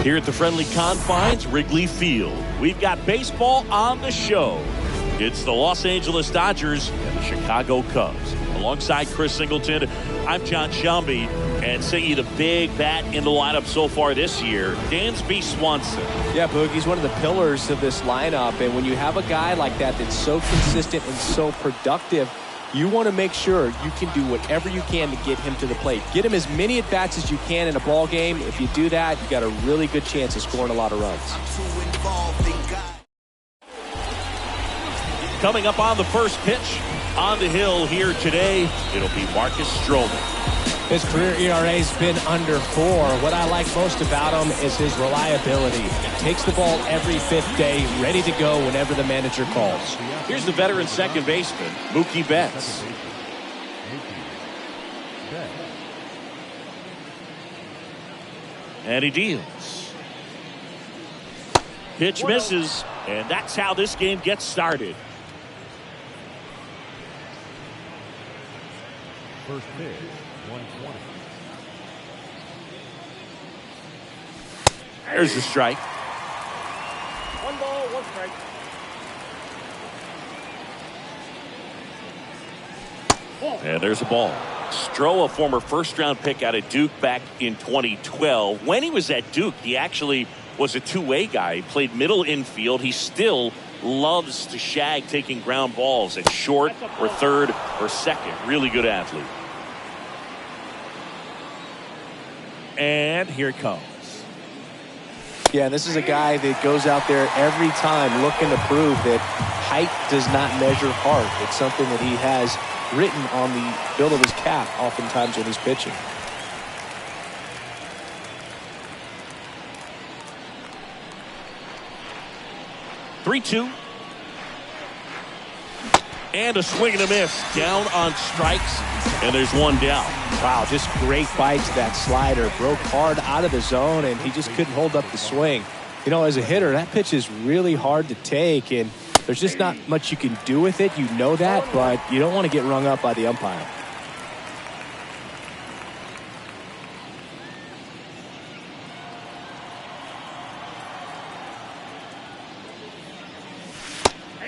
Here at the friendly confines, Wrigley Field, we've got baseball on the show. It's the Los Angeles Dodgers and the Chicago Cubs. Alongside Chris Singleton, I'm John Shelby, and singing the big bat in the lineup so far this year, Dansby Swanson. Yeah, Boog, he's one of the pillars of this lineup, and when you have a guy like that that's so consistent and so productive, you want to make sure you can do whatever you can to get him to the plate. Get him as many at-bats as you can in a ball game. If you do that, you got a really good chance of scoring a lot of runs. Coming up on the first pitch, on the hill here today, it'll be Marcus Stroman. His career ERA's been under 4. What I like most about him is his reliability. Takes the ball every 5th day, ready to go whenever the manager calls. Here's the veteran second baseman, Mookie Betts. And he deals. Pitch misses, and that's how this game gets started. First pitch, 120. There's the strike. 1 ball, 1 strike. And there's a ball. Stroh, a former first-round pick out of Duke back in 2012. When he was at Duke, he actually was a two-way guy. He played middle infield. He still loves to shag taking ground balls at short or third or second. Really good athlete. And here it comes. Yeah, this is a guy that goes out there every time looking to prove that height does not measure heart. It's something that he has written on the build of his cap oftentimes when he's pitching. Three-two. And a swing and a miss. Down on strikes. And there's one down. Wow, just great bite to that slider. Broke hard out of the zone, and he just couldn't hold up the swing. You know, as a hitter, that pitch is really hard to take, and there's just not much you can do with it. You know that, but you don't want to get rung up by the umpire.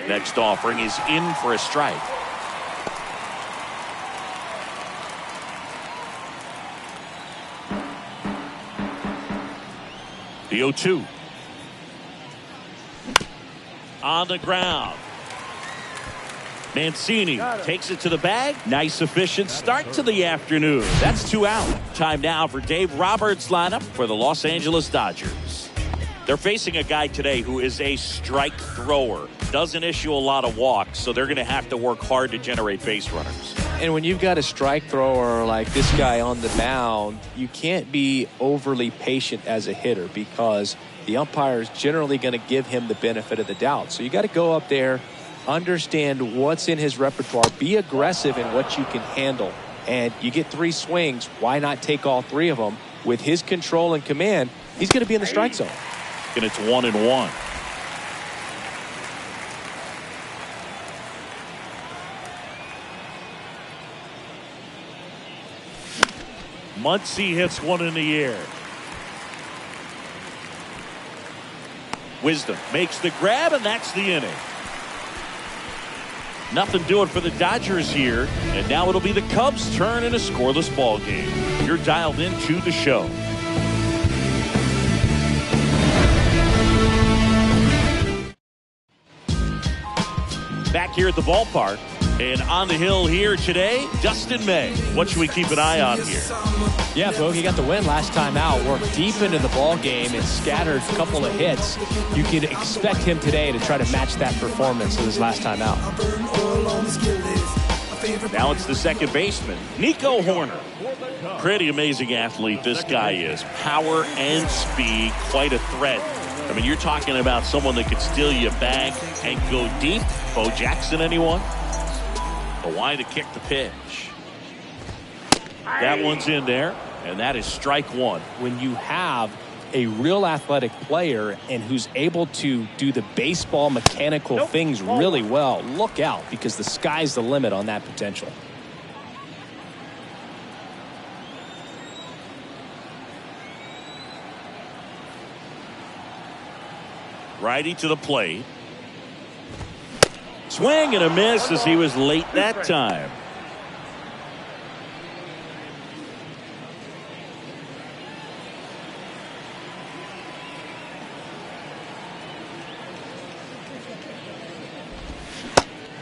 Next offering is in for a strike. The 0-2. On the ground. Mancini takes it to the bag. Nice efficient start to the afternoon. That's 2 out. Time now for Dave Roberts' lineup for the Los Angeles Dodgers. They're facing a guy today who is a strike thrower. Doesn't issue a lot of walks, so they're going to have to work hard to generate base runners. And when you've got a strike thrower like this guy on the mound, you can't be overly patient as a hitter because the umpire is generally going to give him the benefit of the doubt. So you got to go up there, understand what's in his repertoire, be aggressive in what you can handle. And you get 3 swings, why not take all 3 of them? With his control and command, he's going to be in the strike zone. And it's 1-1. Muncy hits one in the air. Wisdom makes the grab, and that's the inning. Nothing doing for the Dodgers here, and now it'll be the Cubs' turn in a scoreless ball game. You're dialed into the show. Back here at the ballpark, and on the hill here today, Dustin May. What should we keep an eye on here? Yeah, Bo, he got the win last time out, worked deep into the ball game and scattered a couple of hits. You can expect him today to try to match that performance of his last time out. Now it's the second baseman, Nico Horner. Pretty amazing athlete this guy is. Power and speed, quite a threat. I mean, you're talking about someone that could steal you back and go deep. Bo Jackson, anyone? The line to kick the pitch. That one's in there, and that is strike 1. When you have a real athletic player and who's able to do the baseball mechanical things really well, look out, because the sky's the limit on that potential. Righty to the plate. Swing and a miss as he was late that time.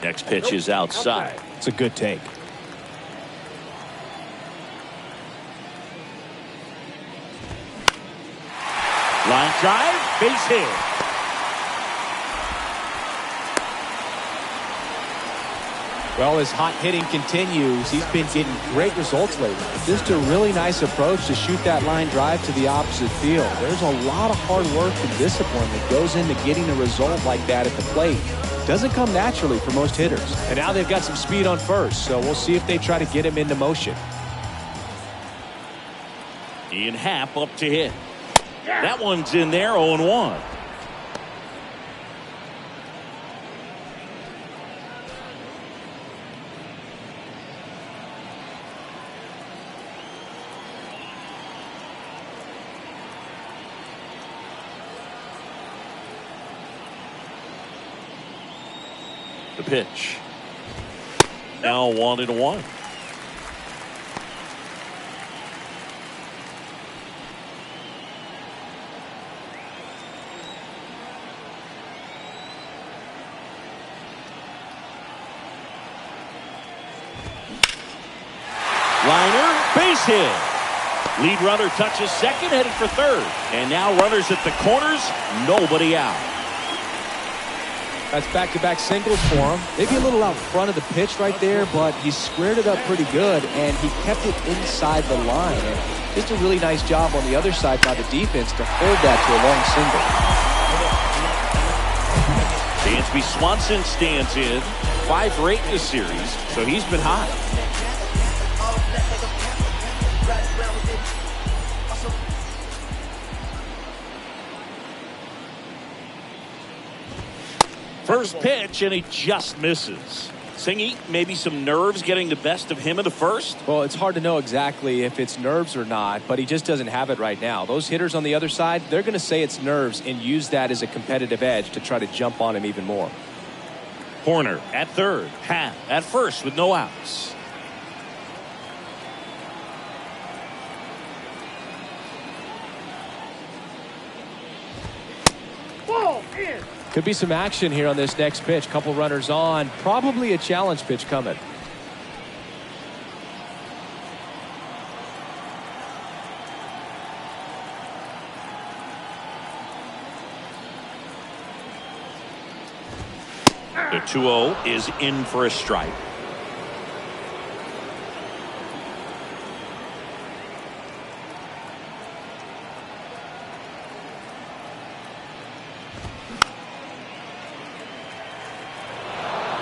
Next pitch is outside. It's a good take. Line drive, base hit. Well, his hot hitting continues. He's been getting great results lately. Just a really nice approach to shoot that line drive to the opposite field. There's a lot of hard work and discipline that goes into getting a result like that at the plate. Doesn't come naturally for most hitters. And now they've got some speed on first, so we'll see if they try to get him into motion. Ian Happ up to hit. That one's in there, 0-1. The pitch. Now 1-1. Liner, base hit. Lead runner touches second, headed for third. And now runners at the corners, nobody out. That's back-to-back singles for him. Maybe a little out front of the pitch right there, but he squared it up pretty good, and he kept it inside the line. And just a really nice job on the other side by the defense to hold that to a long single. Dansby Swanson stands in 5 for 8 in this series, so he's been hot. First pitch, and he just misses. Singy, maybe some nerves getting the best of him in the first? Well, it's hard to know exactly if it's nerves or not, but he just doesn't have it right now. Those hitters on the other side, they're going to say it's nerves and use that as a competitive edge to try to jump on him even more. Horner at third, Happ at first with no outs. Ball in. Could be some action here on this next pitch. Couple runners on. Probably a challenge pitch coming. The 2-0 is in for a strike.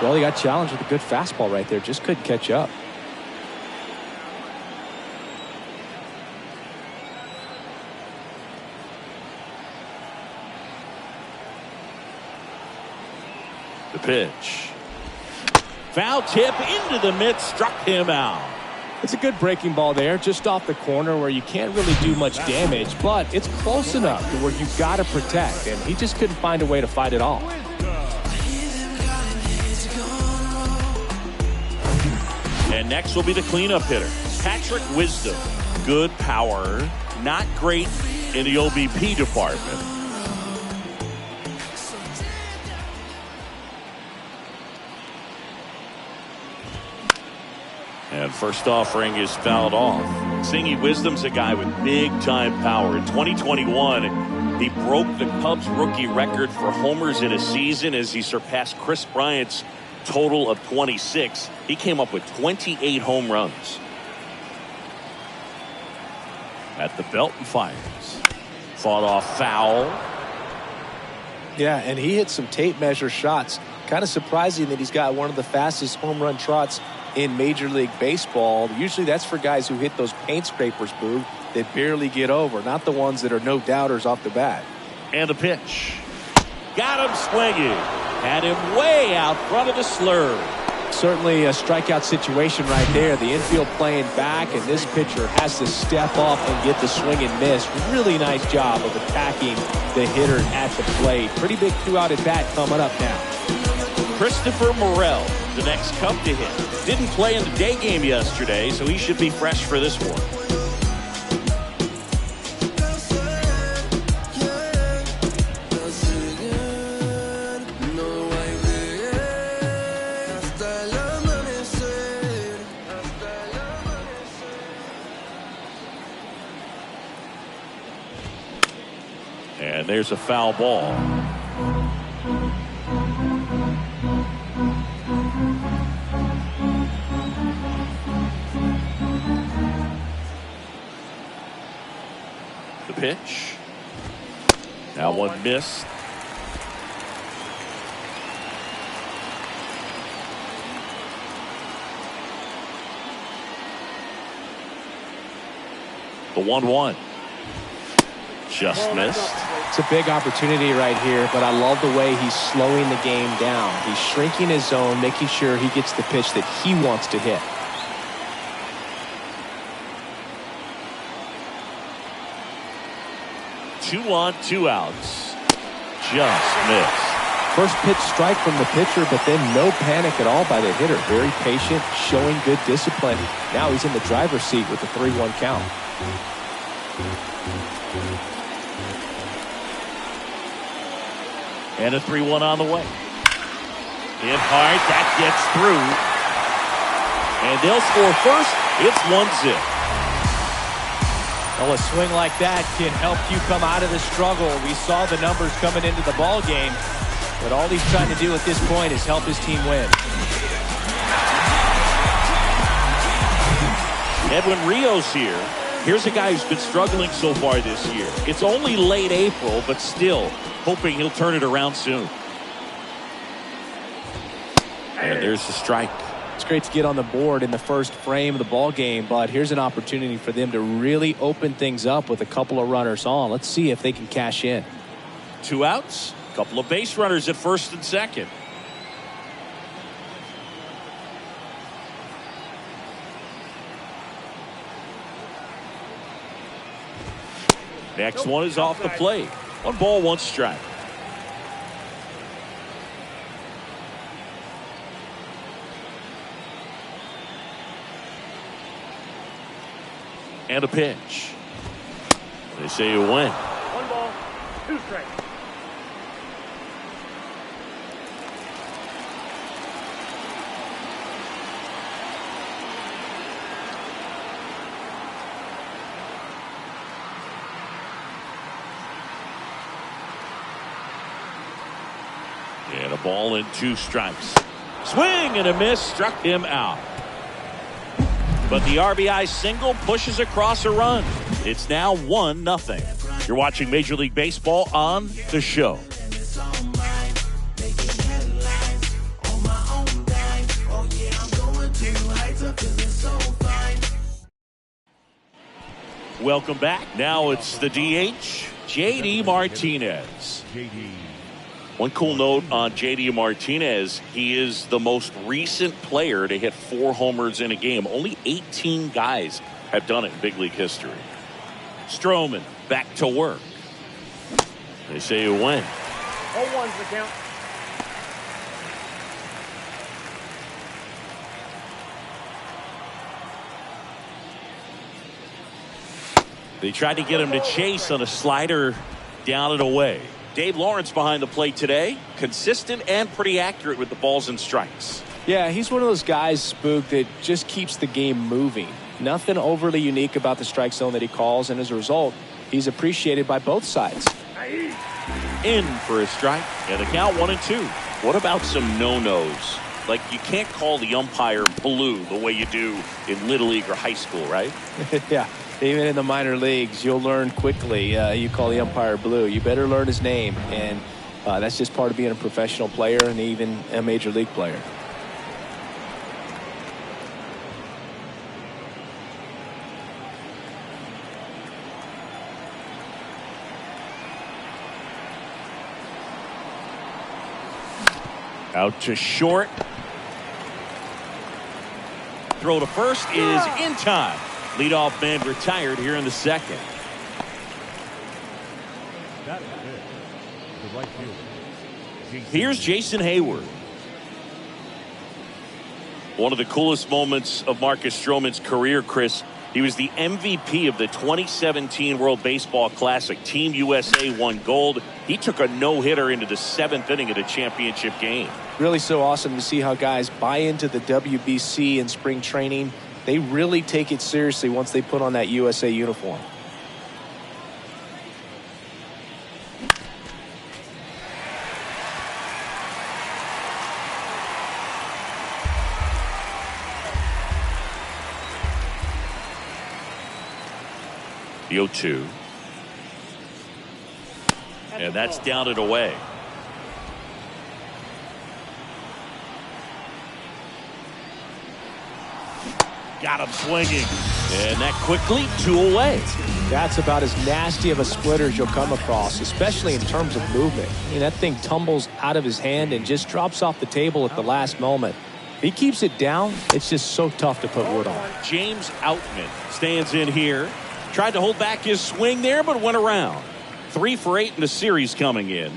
Well, he got challenged with a good fastball right there. Just couldn't catch up. The pitch. Foul tip into the mitt, struck him out. It's a good breaking ball there, just off the corner where you can't really do much damage, but it's close enough to where you've got to protect, and he just couldn't find a way to fight it off. And next will be the cleanup hitter, Patrick Wisdom. Good power, not great in the OBP department. And first offering is fouled off. Singy Wisdom's a guy with big-time power. In 2021, he broke the Cubs rookie record for homers in a season as he surpassed Chris Bryant's total of 26. He came up with 28 home runs. At the belt and fires. Fought off foul. Yeah, and he hit some tape measure shots. Kind of surprising that he's got one of the fastest home run trots in Major League Baseball. Usually that's for guys who hit those paint scrapers, Boo, that barely get over, not the ones that are no doubters off the bat. And the pitch. Got him swinging. Had him way out front of the slur. Certainly a strikeout situation right there. The infield playing back, and this pitcher has to step up and get the swing and miss. Really nice job of attacking the hitter at the plate. Pretty big 2-out at bat coming up now. Christopher Morel, the next Cub to hit. Didn't play in the day game yesterday, so he should be fresh for this one. And there's a foul ball. The pitch. That one missed. The 1-1. Just missed. It's a big opportunity right here, but I love the way he's slowing the game down. He's shrinking his zone, making sure he gets the pitch that he wants to hit. Two on, 2 outs. Just missed. First pitch strike from the pitcher, but then no panic at all by the hitter. Very patient, showing good discipline. Now he's in the driver's seat with the 3-1 count. And a 3-1 on the way. Hit hard. That gets through. And they'll score first. It's 1-0. Well, a swing like that can help you come out of the struggle. We saw the numbers coming into the ball game, but all he's trying to do at this point is help his team win. Edwin Rios here. Here's a guy who's been struggling so far this year. It's only late April, but still hoping he'll turn it around soon. And there's the strike. It's great to get on the board in the first frame of the ball game, but here's an opportunity for them to really open things up with a couple of runners on. Let's see if they can cash in. 2 outs, a couple of base runners at first and second. Next one is off the plate. 1 ball, 1 strike. And a pitch. They say you win. 1 ball, 2 strikes. And a ball and 2 strikes. Swing and a miss, struck him out. But the RBI single pushes across a run. It's now 1-0. You're watching Major League Baseball on The Show. Welcome back. Now it's the DH, JD Martinez. One cool note on JD Martinez, he is the most recent player to hit 4 homers in a game. Only 18 guys have done it in big league history. Stroman back to work. They say you win. 0-1's the count. They tried to get him to chase on a slider down and away. Dave Lawrence behind the plate today. Consistent and pretty accurate with the balls and strikes. Yeah, he's one of those guys, Spook, that just keeps the game moving. Nothing overly unique about the strike zone that he calls, and as a result, he's appreciated by both sides. In for a strike, and the count 1-2. What about some no-nos? Like, you can't call the umpire blue the way you do in Little League or high school, right? Yeah. Even in the minor leagues, you'll learn quickly. You call the umpire blue. You better learn his name. And that's just part of being a professional player and even a major league player. Out to short. Throw to first is in time. Leadoff man retired here in the second. That is it. The right fielder. Here's Jason Hayward. One of the coolest moments of Marcus Stroman's career, Chris. He was the MVP of the 2017 World Baseball Classic. Team USA won gold. He took a no-hitter into the 7th inning of the championship game. Really so awesome to see how guys buy into the WBC in spring training. They really take it seriously once they put on that USA uniform. The 0-2. And that's down and away. Got him swinging. And that quickly 2 away. That's about as nasty of a splitter as you'll come across, especially in terms of movement. I mean, that thing tumbles out of his hand and just drops off the table at the last moment. If he keeps it down, it's just so tough to put wood on. James Outman stands in here. Tried to hold back his swing there, but went around. 3 for 8 in the series coming in.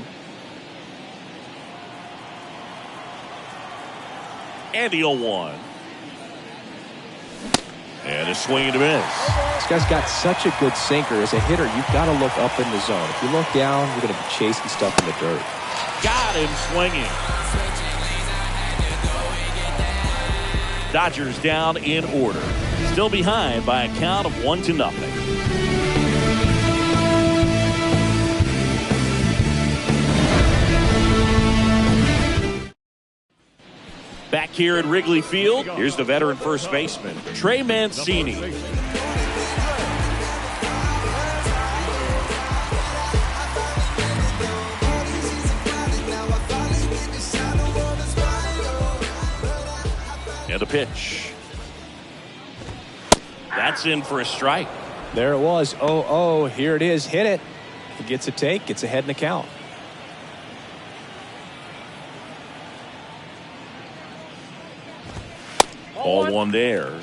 And the 0-1. And a swing and a miss. This guy's got such a good sinker. As a hitter, you've got to look up in the zone. If you look down, you're going to be chasing stuff in the dirt. Got him swinging. Dodgers down in order. Still behind by a count of 1-0. Back here at Wrigley Field, here's the veteran first baseman, Trey Mancini. And a pitch. That's in for a strike. There it was. 0-0. Here it is. Hit it. He gets a take. Gets ahead in the count. All one there.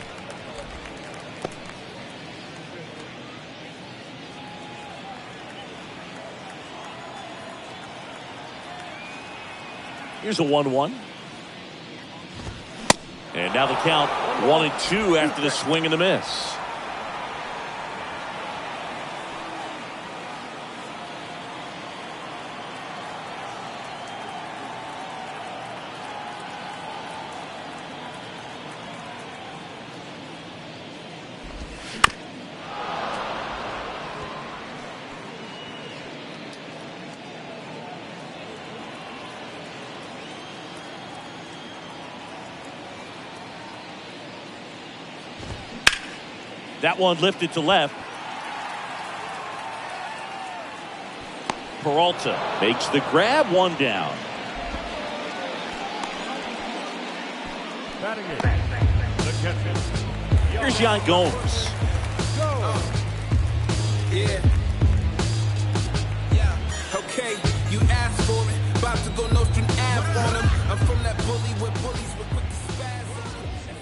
Here's a 1-1. And now the count 1-2 after the swing and the miss. That one lifted to left. Peralta makes the grab, 1 down. Batting it. The catcher. Here's Yan Gomes. Yeah. Okay, you asked for it. About to go Nostrum Ave on him. I'm from that bully where bullies were quick to spaz on him.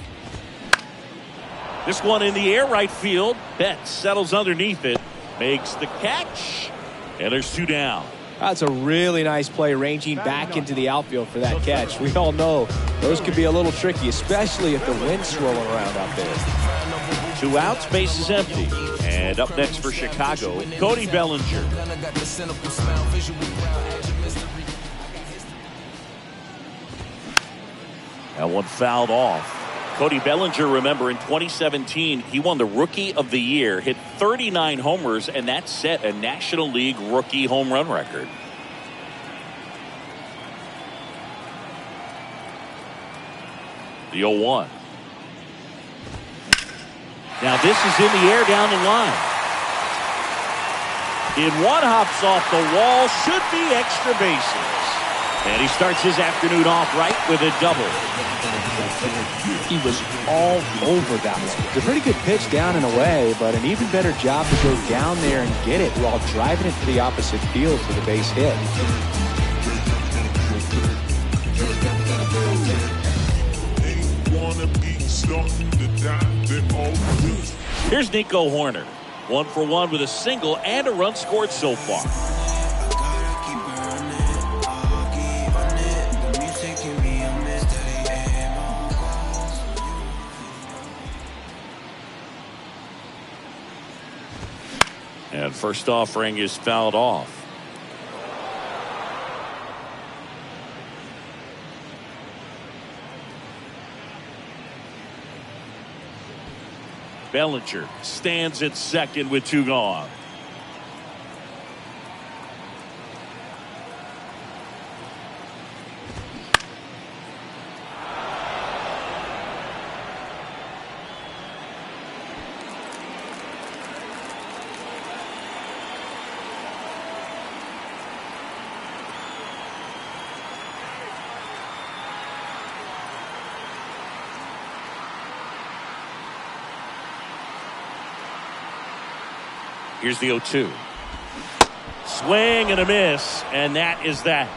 This one in the air, right field. Betts settles underneath it, makes the catch, and there's 2 down. That's a really nice play, ranging back into the outfield for that catch. We all know those can be a little tricky, especially if the wind's swirling around out there. 2 outs, base is empty. And up next for Chicago, Cody Bellinger. That one fouled off. Cody Bellinger, remember, in 2017, he won the Rookie of the Year, hit 39 homers, and that set a National League rookie home run record. The 0-1. Now this is in the air down the line. In one, hops off the wall, should be extra bases. And he starts his afternoon off right with a double. He was all over that one. It's a pretty good pitch down and away, but an even better job to go down there and get it while driving it to the opposite field for the base hit. Here's Nico Horner. 1 for 1 with a single and a run scored so far. And first offering is fouled off. Bellinger stands at second with 2 gone. Here's the 0-2. Swing and a miss, and that is that.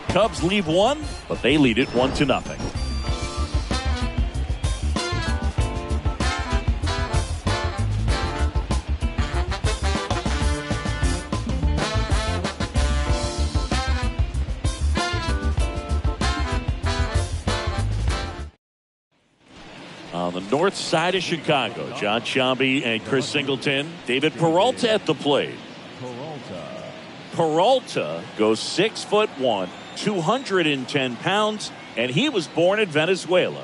Cubs leave 1, but they lead it 1-0. On the north side of Chicago, John Sciambi and Chris Singleton. David Peralta at the plate. Peralta goes 6'1", 210 pounds, and he was born in Venezuela.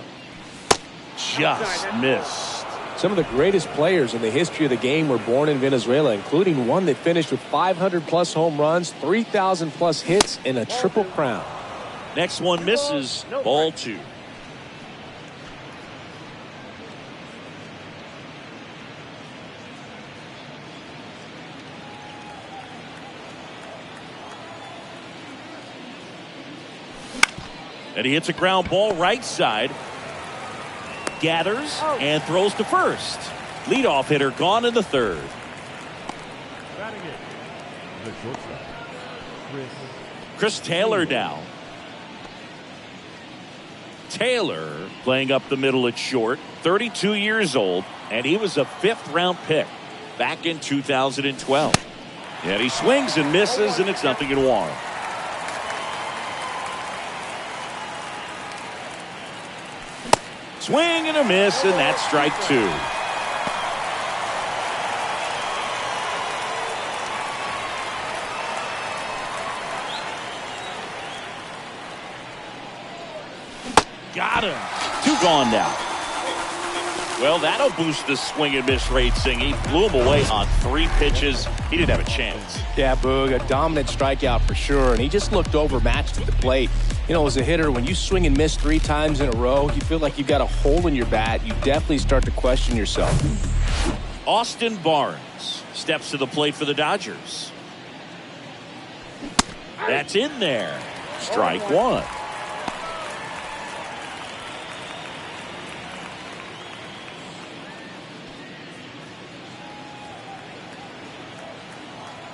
Just missed. Some of the greatest players in the history of the game were born in Venezuela, including one that finished with 500-plus home runs, 3,000-plus hits, and a triple crown. Next one misses. Ball 2. And he hits a ground ball right side. Gathers and throws to first. Leadoff hitter gone in the 3rd. Batting it, the shortstop, Chris Taylor now. Taylor playing up the middle at short. 32 years old. And he was a 5th-round pick back in 2012. And he swings and misses, and it's 0-1. Swing and a miss, and that's strike 2. Got him. 2 gone now. Well, that'll boost the swing and miss rate, Singy. Blew him away on 3 pitches. He didn't have a chance. Yeah, Boog, a dominant strikeout for sure, and he just looked overmatched at the plate. You know, as a hitter, when you swing and miss 3 times in a row, you feel like you've got a hole in your bat. You definitely start to question yourself. Austin Barnes steps to the plate for the Dodgers. That's in there. Strike 1.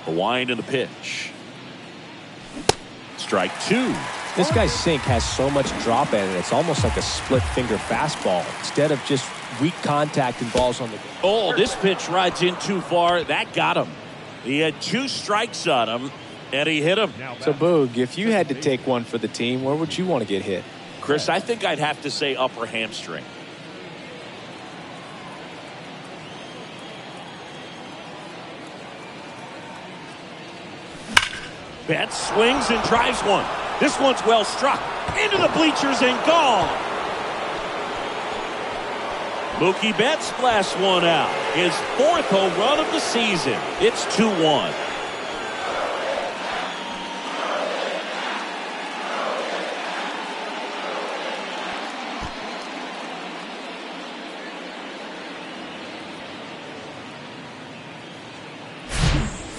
The wind and the pitch. Strike 2. This guy's sink has so much drop in it, it's almost like a split-finger fastball instead of just weak contact and balls on the ground. Oh, this pitch rides in too far. That got him. He had 2 strikes on him, and he hit him. So, Boog, if you had to take one for the team, where would you want to get hit? Chris, I think I'd have to say upper hamstring. Betts swings and drives one. This one's well struck. Into the bleachers and gone. Mookie Betts blasts one out. His 4th home run of the season. It's 2-1.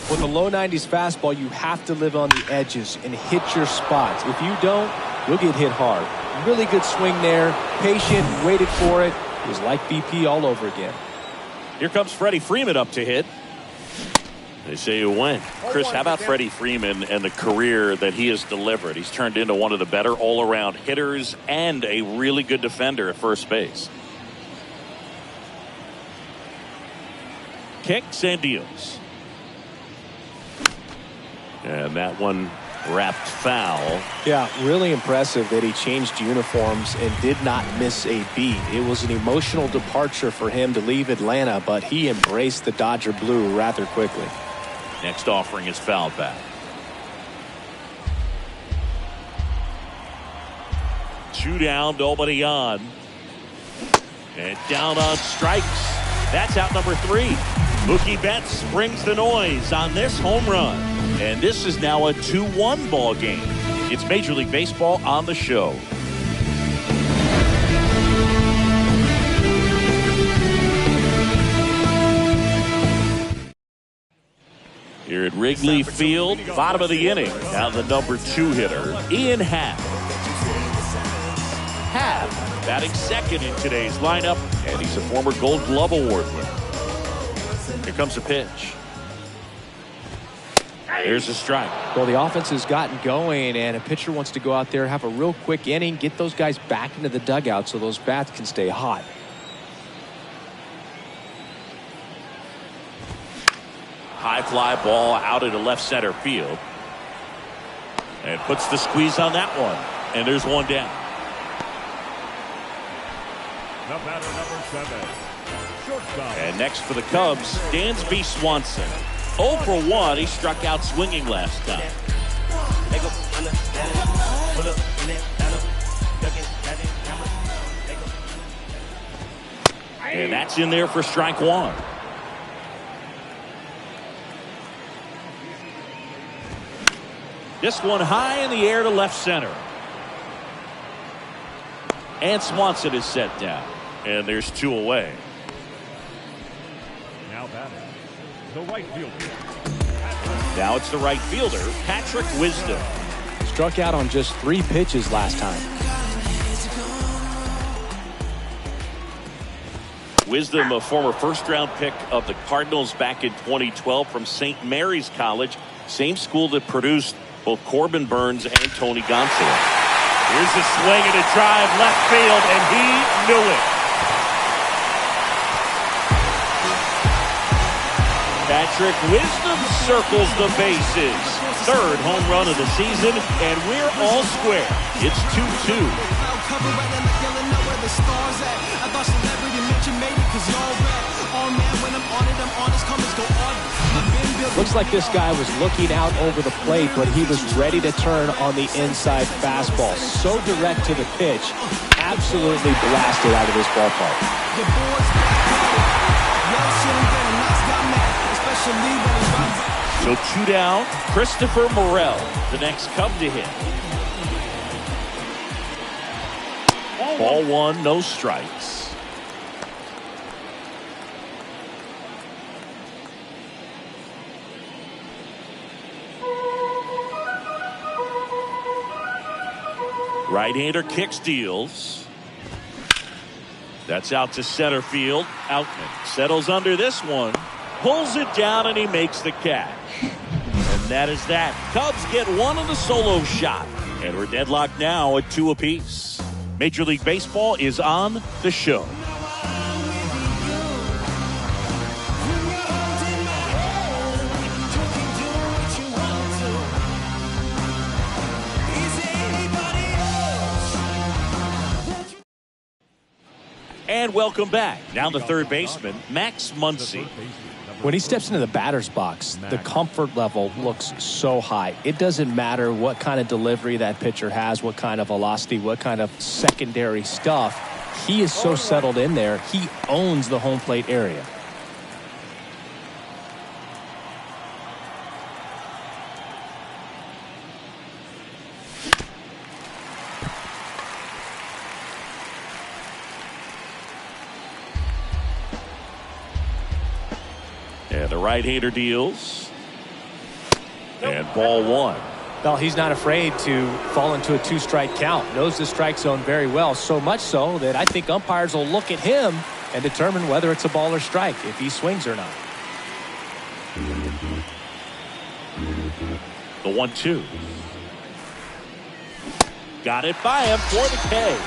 With a low 90s fastball, you have to live on the edges and hit your spots. If you don't, you'll get hit hard. Really good swing there. Patient, waited for it. It was like BP all over again. Here comes Freddie Freeman up to hit. They say you win. Chris, how about Freddie Freeman and the career that he has delivered? He's turned into one of the better all-around hitters and a really good defender at first base. Kicks and deals. And that one wrapped foul. Yeah, really impressive that he changed uniforms and did not miss a beat. It was an emotional departure for him to leave Atlanta, but he embraced the Dodger blue rather quickly. Next offering is fouled back. 2 down, nobody on. And down on strikes. That's out number 3. Mookie Betts brings the noise on this home run. And this is now a 2-1 ball game. It's Major League Baseball on the show. Here at Wrigley Field, bottom of the inning. Now the number 2 hitter, Ian Happ. Happ batting second in today's lineup, and he's a former Gold Glove Award winner. Here comes a pitch. Here's a strike. Well, the offense has gotten going, and a pitcher wants to go out there, have a real quick inning, get those guys back into the dugout so those bats can stay hot. High fly ball out into left center field. And puts the squeeze on that one. And there's one down. The batter, number 7. Shortstop. And next for the Cubs, Dansby Swanson. 0 for 1. He struck out swinging last time. And that's in there for strike 1. This one high in the air to left center. And Swanson is set down. And there's 2 away. Now batting, the right fielder. Now it's the right fielder, Patrick Wisdom. Struck out on just 3 pitches last time. Wisdom, a former first-round pick of the Cardinals back in 2012 from St. Mary's College, same school that produced both Corbin Burns and Tony Gonsolin. Here's a swing and a drive left field, and he knew it. Patrick Wisdom circles the bases. 3rd home run of the season, and we're all square. It's 2-2. Looks like this guy was looking out over the plate, but he was ready to turn on the inside fastball. So direct to the pitch, absolutely blasted out of this ballpark. So 2 down, Christopher Morel, the next Cub to hit. Ball 1, no strikes. Right-hander kicks, deals. That's out to center field. Outman settles under this one. Pulls it down, and he makes the catch. And that is that. Cubs get one on the solo shot. And we're deadlocked now at 2 apiece. Major League Baseball is on the show. And welcome back. Now the third baseman, Max Muncy. When he steps into the batter's box, the comfort level looks so high. It doesn't matter what kind of delivery that pitcher has, what kind of velocity, what kind of secondary stuff. He is so settled in there, he owns the home plate area. And the right-hander deals. And ball 1. Well, he's not afraid to fall into a 2-strike count. Knows the strike zone very well, so much so that I think umpires will look at him and determine whether it's a ball or strike, if he swings or not. The 1-2. Got it by him for the K.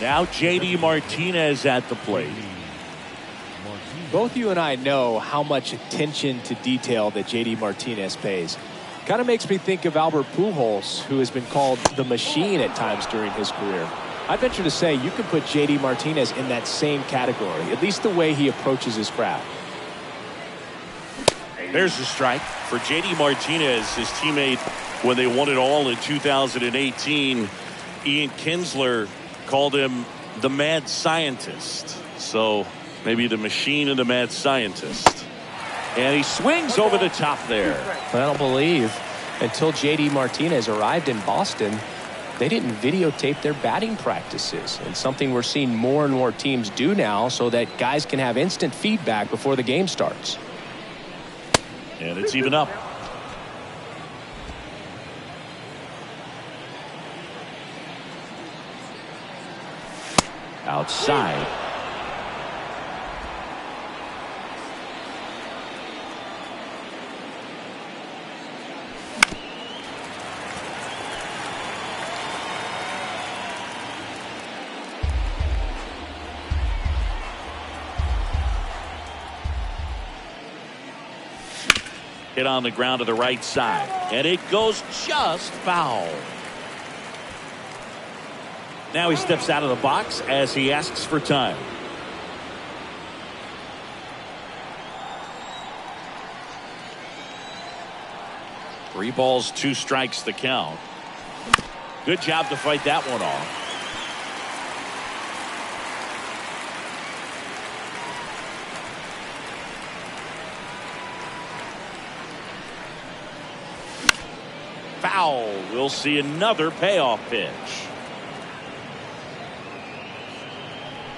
Now JD Martinez at the plate. Both you and I know how much attention to detail that JD Martinez pays. Kind of makes me think of Albert Pujols, who has been called the machine at times during his career. I venture to say you can put JD Martinez in that same category, at least the way he approaches his craft. There's the strike for JD Martinez, his teammate when they won it all in 2018. Ian Kinsler called him the mad scientist. So maybe the machine and the mad scientist. And he swings over the top there. I don't believe until JD Martinez arrived in Boston, they didn't videotape their batting practices. And something we're seeing more and more teams do now so that guys can have instant feedback before the game starts. And it's even up. Outside. Hit on the ground to the right side. And it goes just foul. Now he steps out of the box as he asks for time. Three balls, 2 strikes the count. Good job to fight that one off. Foul. We'll see another payoff pitch.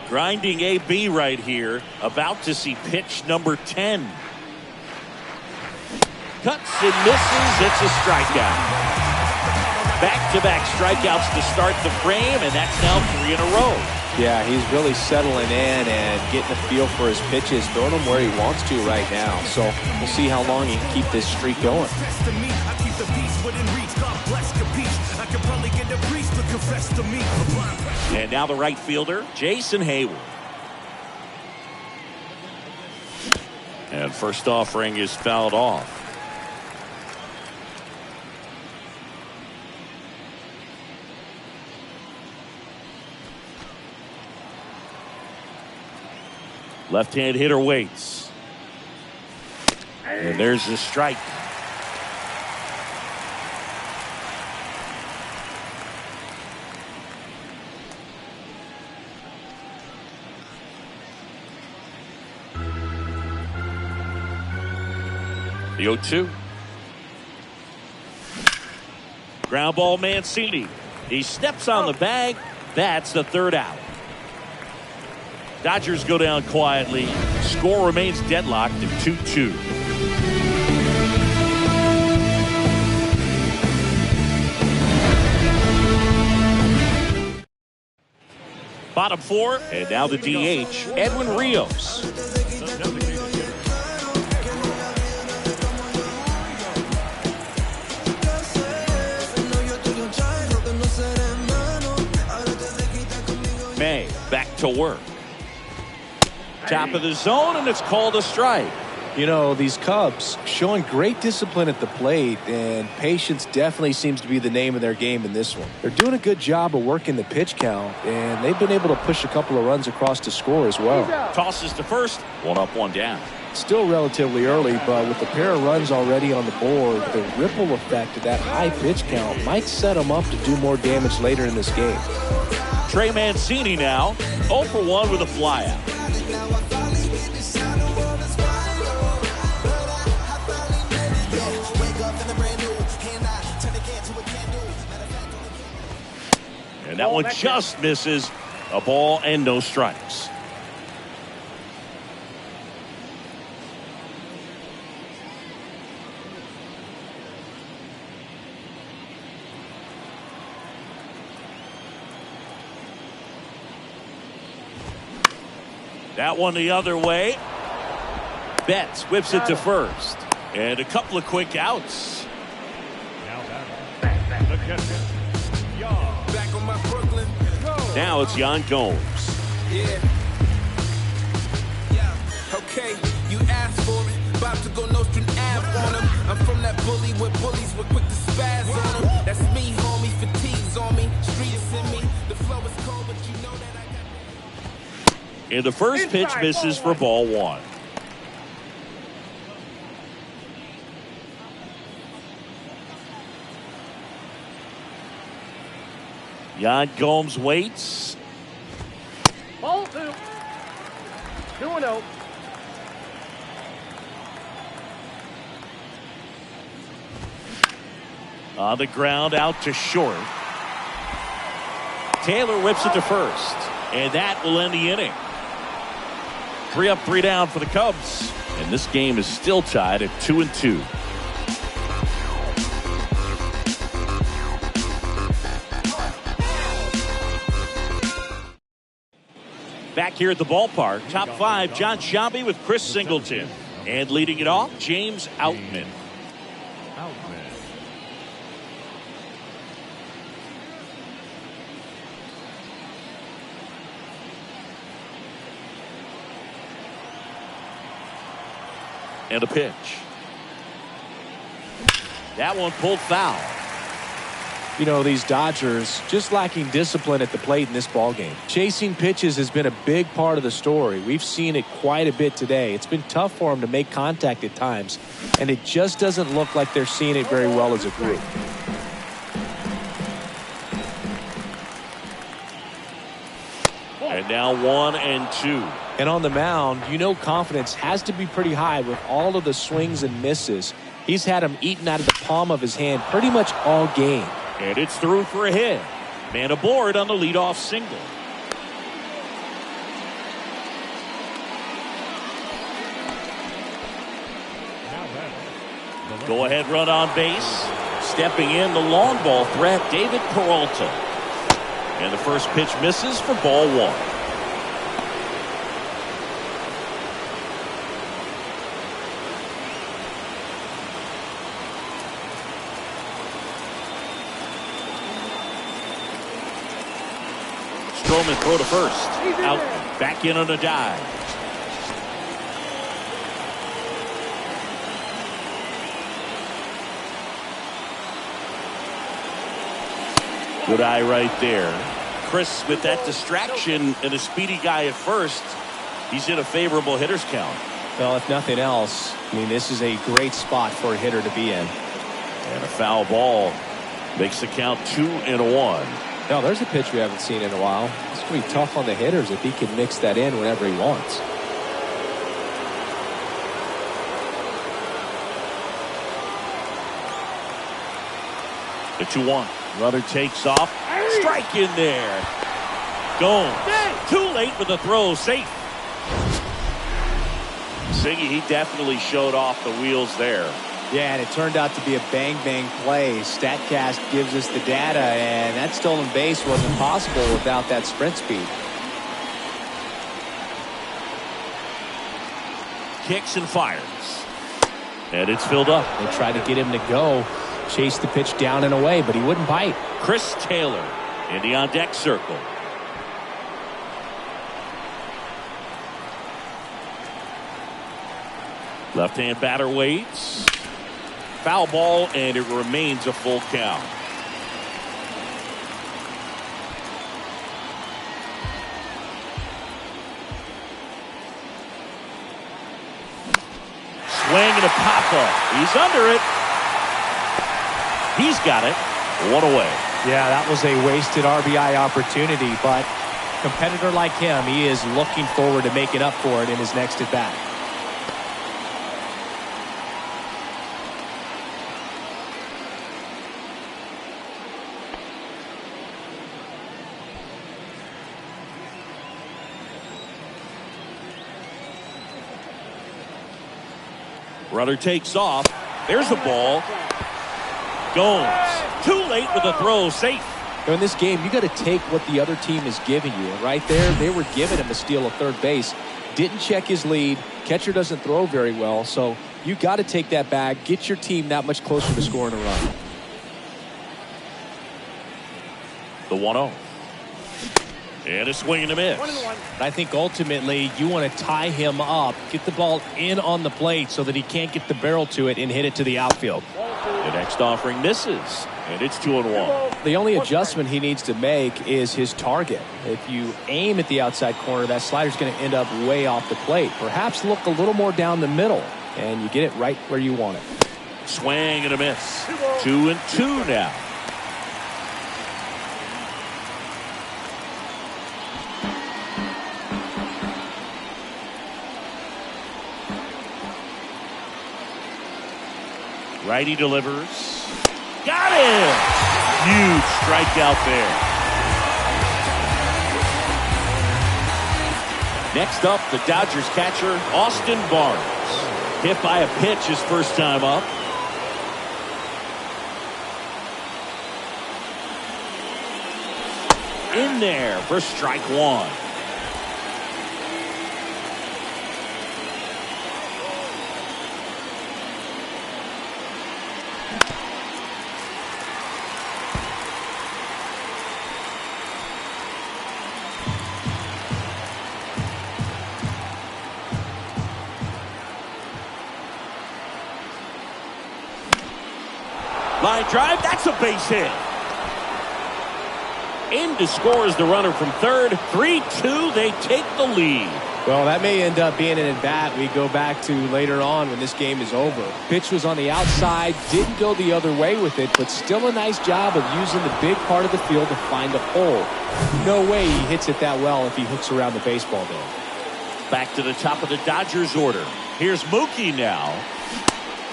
Grinding AB right here. About to see pitch number 10. Cuts and misses. It's a strikeout. Back-to-back strikeouts to start the frame, and that's now 3 in a row. Yeah, he's really settling in and getting a feel for his pitches, throwing them where he wants to right now. So we'll see how long he can keep this streak going. And now the right fielder, Jason Hayward. And first offering is fouled off. Left-hand hitter waits. And there's the strike. The 0-2. Ground ball, Mancini. He steps on the bag. That's the 3rd out. Dodgers go down quietly. Score remains deadlocked at 2-2. Bottom 4, and now the DH, Edwin Rios. May back to work. Top of the zone, and it's called a strike. You know, these Cubs showing great discipline at the plate, and patience definitely seems to be the name of their game in this one. They're doing a good job of working the pitch count, and they've been able to push a couple of runs across to score as well. Tosses to first, 1 up, 1 down. Still relatively early, but with a pair of runs already on the board, the ripple effect of that high pitch count might set them up to do more damage later in this game. Trey Mancini now, 0 for 1 with a flyout. And that one just misses. A ball and no strikes. That one the other way. Betts whips it to first. And a couple of quick outs. Now batting. The catcher. Yaw. Back on my Brooklyn. Now it's Yan Gomes. Yeah. Okay, you asked for it. About to go Nostrum Ave on him. I'm from that bully where bullies were quick to spaz on him. That's me, homie. Fatigues on me. Streets in me. The flow is cold, but you know that I got. And the first pitch misses for ball one. Yan Gomes waits. Ball 2. 2-0. On the ground, out to short. Taylor whips it to first. And that will end the inning. 3 up, 3 down for the Cubs. And this game is still tied at 2-2. Back here at the ballpark, top 5, John Sciambi with Chris Singleton. And leading it off, James Outman. Outman. And a pitch. That one pulled foul. You know, these Dodgers just lacking discipline at the plate in this ballgame. Chasing pitches has been a big part of the story. We've seen it quite a bit today. It's been tough for them to make contact at times, and it just doesn't look like they're seeing it very well as a group. And now 1-2. And on the mound, you know confidence has to be pretty high with all of the swings and misses. He's had them eaten out of the palm of his hand pretty much all game. And it's through for a hit. Man aboard on the leadoff single. Now batting. Go ahead run on base. Stepping in the long ball threat, David Peralta. And the first pitch misses for ball 1. Stroman throw to first. Out. Back in on a dive. Good eye right there. Chris, with that distraction and a speedy guy at first, he's in a favorable hitter's count. Well, if nothing else, I mean, this is a great spot for a hitter to be in. And a foul ball makes the count 2-1. No, there's a pitch we haven't seen in a while. It's going to be tough on the hitters if he can mix that in whenever he wants. The 2-1. Runner takes off. Strike in there. Gomes. Too late with the throw. Safe. Siggy, he definitely showed off the wheels there. Yeah, and it turned out to be a bang-bang play. StatCast gives us the data, and that stolen base wasn't possible without that sprint speed. Kicks and fires. And it's filled up. They tried to get him to go, chase the pitch down and away, but he wouldn't bite. Chris Taylor in the on-deck circle. Left-hand batter waits. Foul ball, and it remains a full count. Swing and a pop-up. He's under it. He's got it. 1 away. Yeah, that was a wasted RBI opportunity, but a competitor like him, he is looking forward to making up for it in his next at-bat. Runner takes off. There's the ball. Gomes. Too late with the throw. Safe. In this game, you got to take what the other team is giving you. And right there, they were giving him a steal of third base. Didn't check his lead. Catcher doesn't throw very well. So you got to take that bag, get your team that much closer to scoring a run. The 1-0. And a swing and a miss. I think ultimately you want to tie him up, get the ball in on the plate so that he can't get the barrel to it and hit it to the outfield. The next offering misses, and it's 2-1. The only adjustment he needs to make is his target. If you aim at the outside corner, that slider's going to end up way off the plate. Perhaps look a little more down the middle, and you get it right where you want it. Swing and a miss. 2-2 now. Righty delivers. Got him! Huge strikeout there. Next up, the Dodgers catcher, Austin Barnes. Hit by a pitch his first time up. In there for strike one. Line drive, that's a base hit. In to score is the runner from third. 3-2, they take the lead. Well, that may end up being an at-bat we go back to later on when this game is over. Pitch was on the outside, didn't go the other way with it, but still a nice job of using the big part of the field to find a hole. No way he hits it that well if he hooks around the baseball though. Back to the top of the Dodgers order. Here's Mookie now.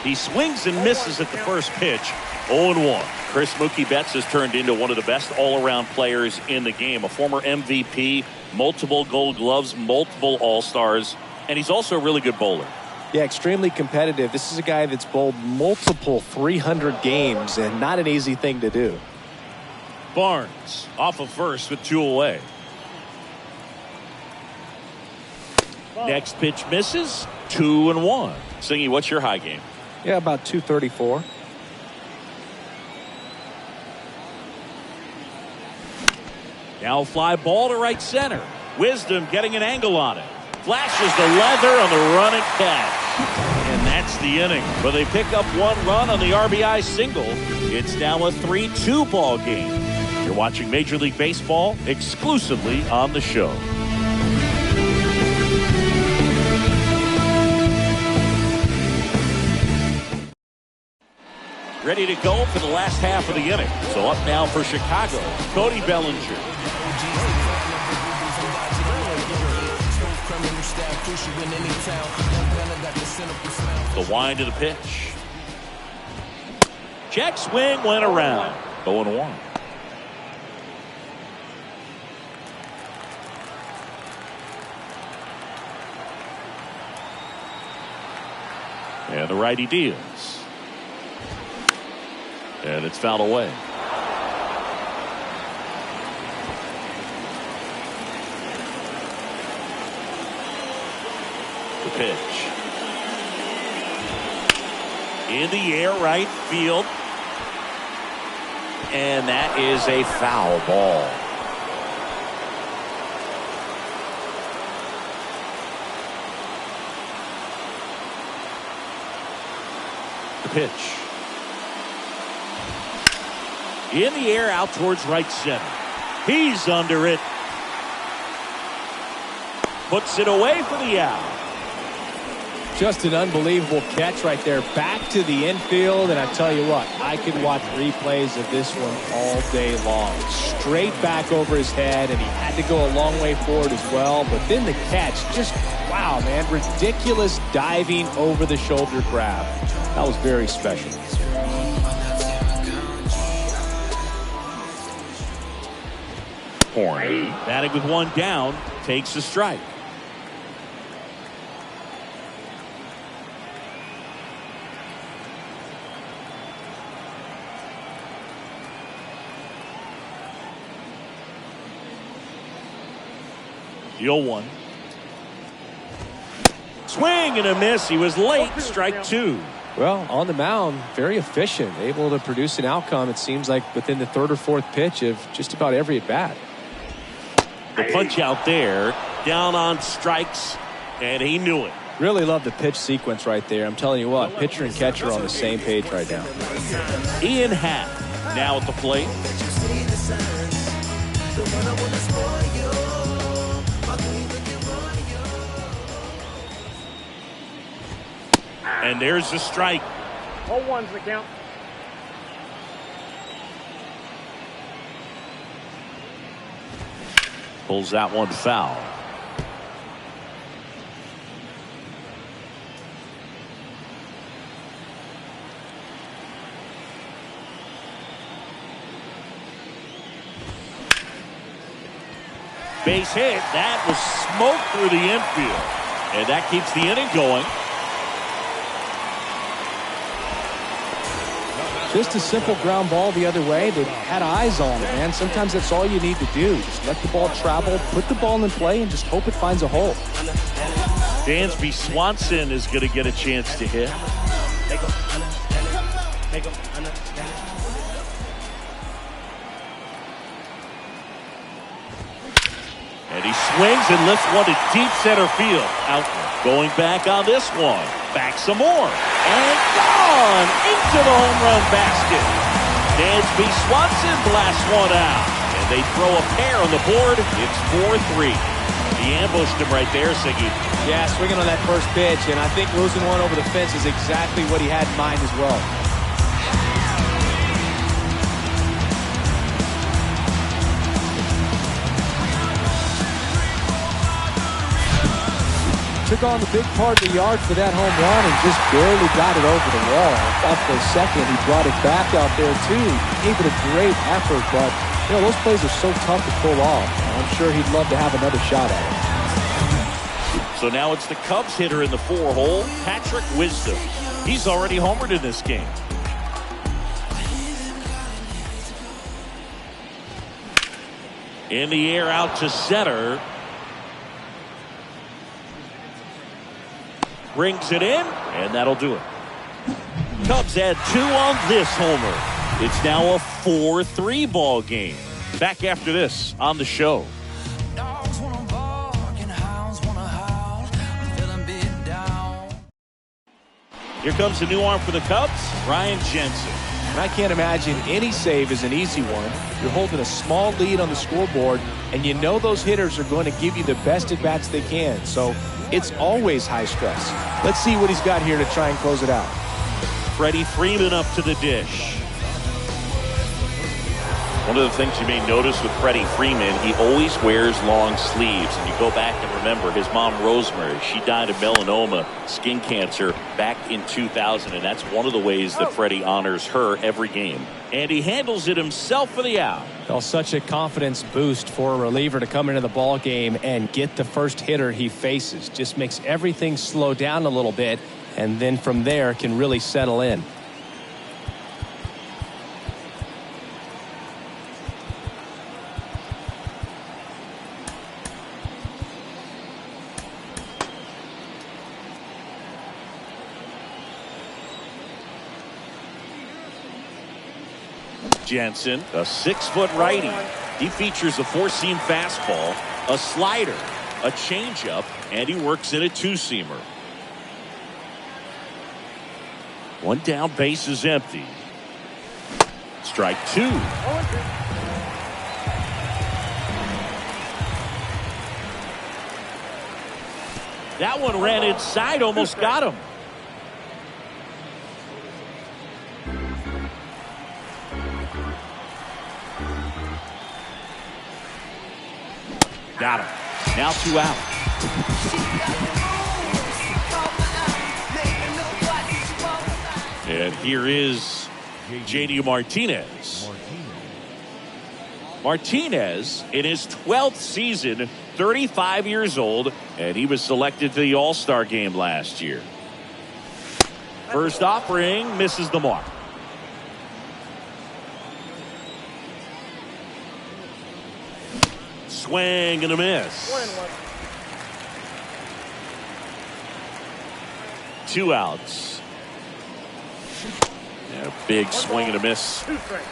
He swings and misses at the first pitch. 0-1. Chris Mookie Betts has turned into one of the best all-around players in the game. A former MVP, multiple Gold Gloves, multiple All-Stars, and he's also a really good bowler. Yeah, extremely competitive. This is a guy that's bowled multiple 300 games, and not an easy thing to do. Barnes off of first with 2 away. Next pitch misses. 2-1. Singy, what's your high game? Yeah, about 234. Now fly ball to right center. Wisdom getting an angle on it. Flashes the leather on the run and catch. And that's the inning. But they pick up 1 run on the RBI single. It's now a 3-2 ball game. You're watching Major League Baseball exclusively on the show. Ready to go for the last half of the inning. So up now for Chicago, Cody Bellinger. The wind of the pitch. Check swing went around. 0-1. And the righty deals. And it's fouled away. The pitch. In the air, right field. And that is a foul ball. The pitch. In the air out towards right center. He's under it. Puts it away for the out. Just an unbelievable catch right there. Back to the infield. And I tell you what, I could watch replays of this one all day long. Straight back over his head. And he had to go a long way forward as well. But then the catch, just wow, man. Ridiculous diving over the shoulder grab. That was very special. Horn, batting with 1 down, takes a strike. The 0-1. Swing and a miss. He was late. Strike 2. Well, on the mound, very efficient, able to produce an outcome, it seems like, within the third or fourth pitch of just about every at bat. The punch out there, down on strikes, and he knew it. Really love the pitch sequence right there. I'm telling you what, pitcher and catcher are on the same page right now. Ian Happ now at the plate. And there's the strike. 0-1's the count. Pulls that one foul. Base hit. That was smoke through the infield. And that keeps the inning going. Just a simple ground ball the other way. They had eyes on it, man. Sometimes that's all you need to do. Just let the ball travel, put the ball in play, and just hope it finds a hole. Dansby Swanson is going to get a chance to hit. And he swings and lifts one to deep center field. Out. Going back on this one. Back some more. And gone into the home run basket. Dansby Swanson blasts one out. And they throw a pair on the board. It's 4-3. He ambushed him right there, Siggy. Yeah, swinging on that first pitch. And I think losing one over the fence is exactly what he had in mind as well. Took on the big part of the yard for that home run and just barely got it over the wall. Off for a second, he brought it back out there too. Gave it a great effort, but you know those plays are so tough to pull off. I'm sure he'd love to have another shot at it. So now it's the Cubs hitter in the 4-hole, Patrick Wisdom. He's already homered in this game. In the air out to center. Brings it in, and that'll do it. Cubs add 2 on this homer. It's now a 4-3 ball game. Back after this on the show. Dogs wanna bark and hounds wanna howl. I'm feeling beat down. Here comes the new arm for the Cubs, Ryan Jensen. And I can't imagine any save is an easy one. You're holding a small lead on the scoreboard, and you know those hitters are going to give you the best at-bats they can. So it's always high stress. Let's see what he's got here to try and close it out. Freddie Freeman up to the dish. One of the things you may notice with Freddie Freeman, he always wears long sleeves. And you go back and remember his mom, Rosemary, she died of melanoma, skin cancer, back in 2000. And that's one of the ways that Freddie honors her every game. And he handles it himself for the out. Well, such a confidence boost for a reliever to come into the ball game and get the first hitter he faces. Just makes everything slow down a little bit, and then from there can really settle in. Jensen, a 6-foot righty. He features a 4-seam fastball, a slider, a changeup, and he works in a 2-seamer. One down, base is empty. Strike 2. That one ran inside, almost got him. Got him. Now 2 out. And here is J.D. Martinez. Martinez in his 12th season, 35 years old, and he was selected to the All-Star game last year. First offering misses the mark. Swing and a miss. 2 outs. And a big swing and a miss. 2 strikes.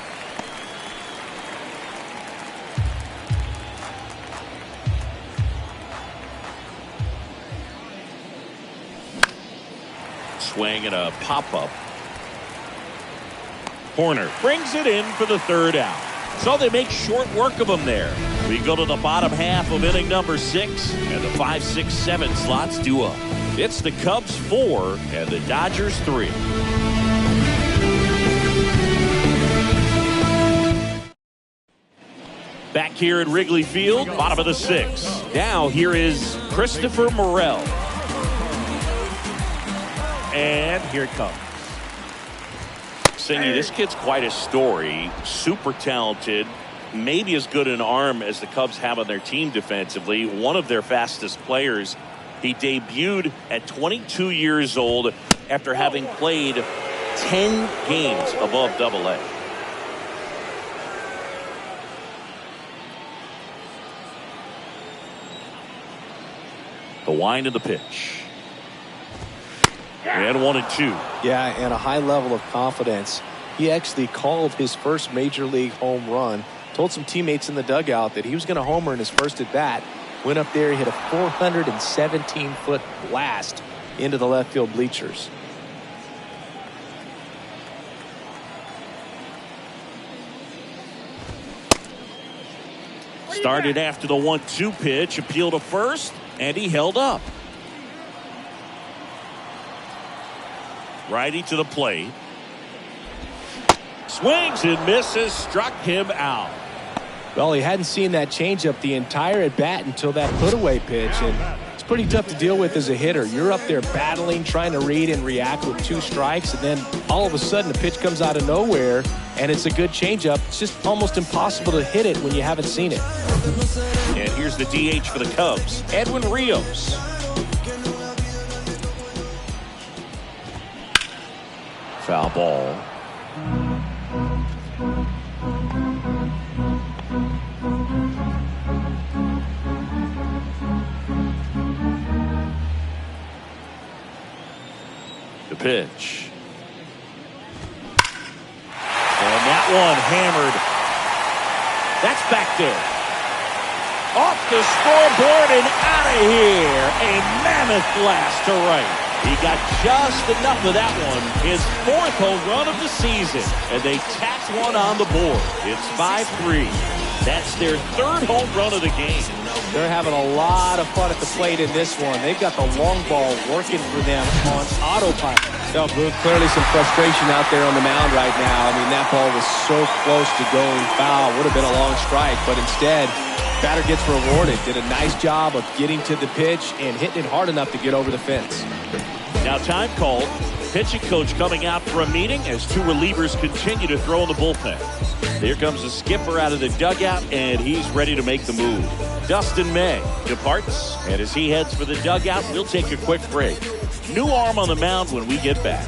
Swing and a pop-up. Horner brings it in for the 3rd out. So they make short work of him there. We go to the bottom half of inning number 6, and the 5, 6, 7 slots due up. It's the Cubs 4 and the Dodgers 3. Back here at Wrigley Field, bottom of the 6th. Now here is Christopher Morel. And here it comes. Singy, this kid's quite a story. Super talented. Maybe as good an arm as the Cubs have on their team defensively. One of their fastest players. He debuted at 22 years old after having played 10 games above Double-A. The wind of the pitch. And 1-2. Yeah, and a high level of confidence. He actually called his first major league home run. Told some teammates in the dugout that he was going to homer in his first at bat. Went up there, hit a 417-foot blast into the left field bleachers. Started after the 1-2 pitch, appeal to first, and he held up. Righty to the plate. Swings and misses, struck him out. Well, he hadn't seen that changeup the entire at bat until that put-away pitch, and it's pretty tough to deal with as a hitter. You're up there battling, trying to read and react with 2 strikes, and then all of a sudden a pitch comes out of nowhere, and it's a good changeup. It's just almost impossible to hit it when you haven't seen it. And here's the DH for the Cubs, Edwin Rios. Foul ball. The pitch. And that one hammered. That's back there. Off the scoreboard and out of here. A mammoth blast to right. He got just enough of that one. His 4th home run of the season. And they tacked one on the board. It's 5-3. That's their 3rd home run of the game. They're having a lot of fun at the plate in this one. They've got the long ball working for them on autopilot. No, clearly some frustration out there on the mound right now. I mean, that ball was so close to going foul. Would have been a long strike, but instead, batter gets rewarded. Did a nice job of getting to the pitch and hitting it hard enough to get over the fence. Now time called. Pitching coach coming out for a meeting as 2 relievers continue to throw in the bullpen. Here comes the skipper out of the dugout, and he's ready to make the move. Dustin May departs, and as he heads for the dugout, we'll take a quick break. New arm on the mound when we get back.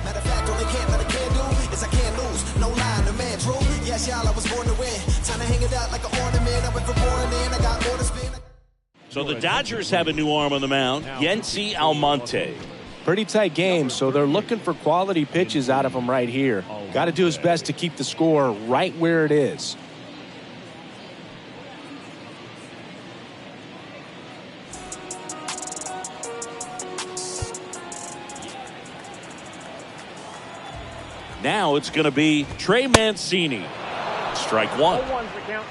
So the Dodgers have a new arm on the mound, Yency Almonte. Pretty tight game, so they're looking for quality pitches out of him right here. Got to do his best to keep the score right where it is. Now it's going to be Trey Mancini. Strike 1. 0-1's the count.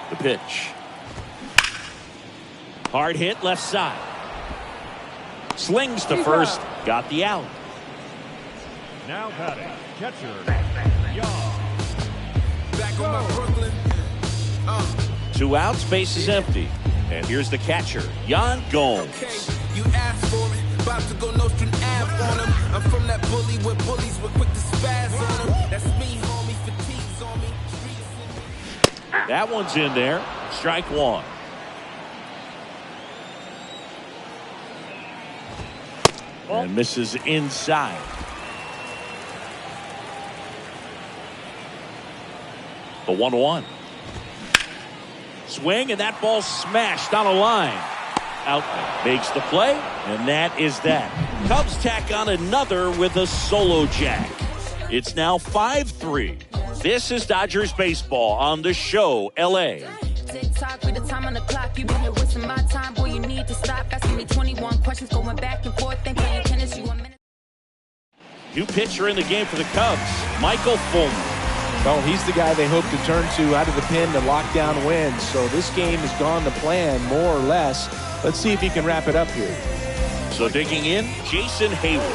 The pitch. Hard hit left side. Slings to first. Got the out. Now batting, catcher, Young. Back on my Brooklyn. 2 outs, base is empty. And here's the catcher, Yan Gomes. Okay, you asked for it. About to go Nostrum Ave on him. I'm from that bully where bullies were quick to spaz on him. That's me, homie. Fatigues on me. That one's in there. Strike 1. And misses inside. The 1-1. Swing, and that ball smashed on a line. Outman makes the play, and that is that. Cubs tack on another with a solo jack. It's now 5-3. This is Dodgers baseball on the show, L.A. Tick-tock, read the time on the clock. You been here wasting my time. Boy, you need to stop. Asking me 21 questions, going back and forth. Ain't playing tennis, you a minute. New pitcher in the game for the Cubs, Michael Fulmer. Well, he's the guy they hope to turn to out of the pen to lock down wins. So this game has gone to plan, more or less. Let's see if he can wrap it up here. So digging in, Jason Hayward.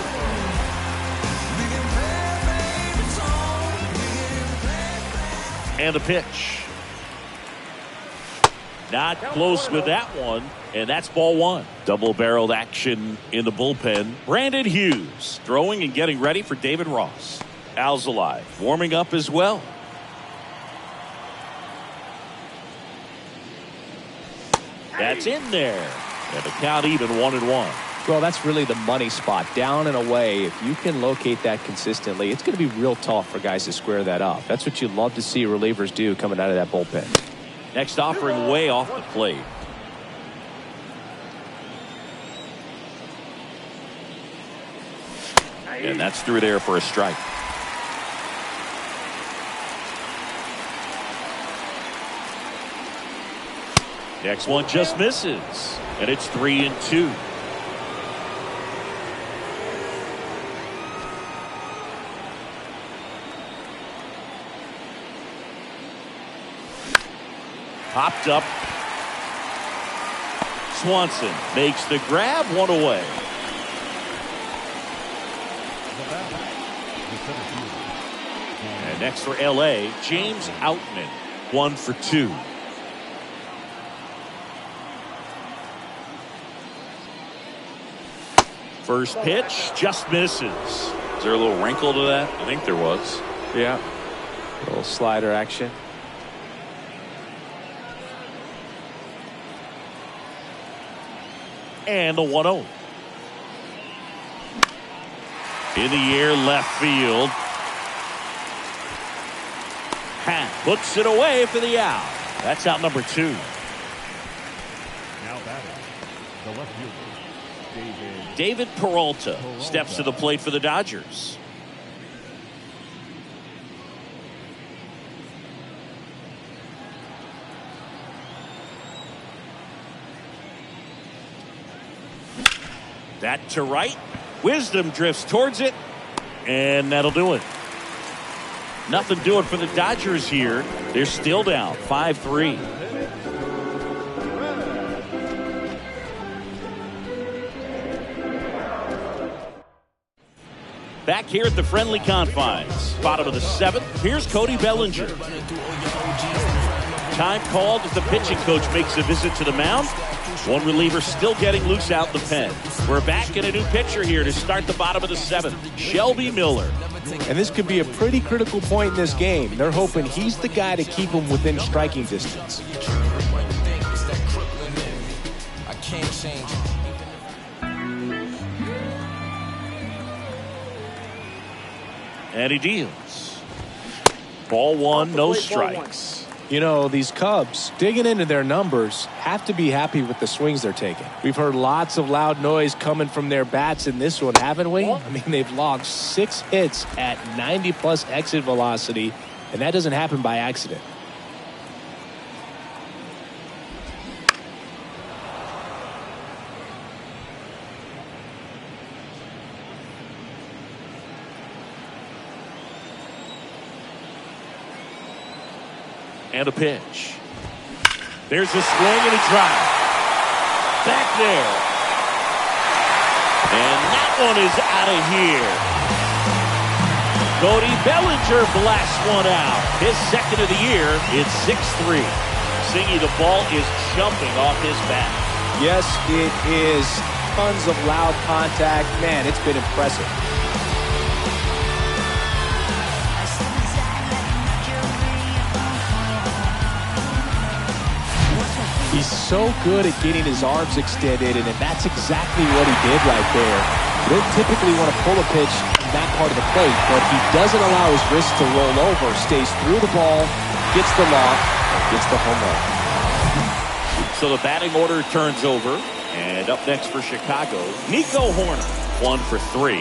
And the pitch. Not close with that one, and that's ball one. Double-barreled action in the bullpen. Brandon Hughes throwing and getting ready for David Ross. Alzolay warming up as well. That's in there. And the count even 1-1. Well, that's really the money spot. Down and away. If you can locate that consistently, it's going to be real tough for guys to square that up. That's what you love to see relievers do coming out of that bullpen. Next offering way off the plate. And that's through there for a strike. Next one just misses. And it's 3-2. Popped up. Swanson makes the grab, one away. And next for LA, James Outman, 1 for 2. First pitch just misses. Is there a little wrinkle to that? I think there was. Yeah. A little slider action. And the 1-0. In the air, left field. Hat puts it away for the out. That's out number 2. Now batting, the left fielder, David Peralta steps to the plate for the Dodgers. That to right. Wisdom drifts towards it, and that'll do it. Nothing doing for the Dodgers here. They're still down 5-3. Back here at the friendly confines. Bottom of the 7th. Here's Cody Bellinger. Time called as the pitching coach makes a visit to the mound. One reliever still getting loose out in the pen. We're back in a new pitcher here to start the bottom of the 7th. Shelby Miller. And this could be a pretty critical point in this game. They're hoping he's the guy to keep them within striking distance. And he deals. Ball 1, no strikes. You know, these Cubs, digging into their numbers, have to be happy with the swings they're taking. We've heard lots of loud noise coming from their bats in this one, haven't we? I mean, they've logged 6 hits at 90-plus exit velocity, and that doesn't happen by accident. And a pitch. There's a swing and a drive. Back there. And that one is out of here. Cody Bellinger blasts one out. His second of the year. It's 6-3. Singy, the ball is jumping off his bat. Yes, it is. Tons of loud contact. Man, it's been impressive. He's so good at getting his arms extended, and that's exactly what he did right there. You don't typically want to pull a pitch in that part of the plate, but he doesn't allow his wrist to roll over, stays through the ball, gets the lock, gets the home run. So the batting order turns over. And up next for Chicago, Nico Horner, 1 for 3.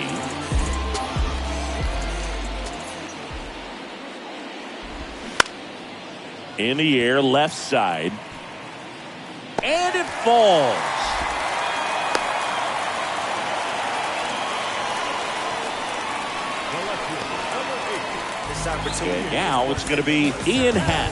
In the air, left side. And it falls. And now it's going to be Ian Happ.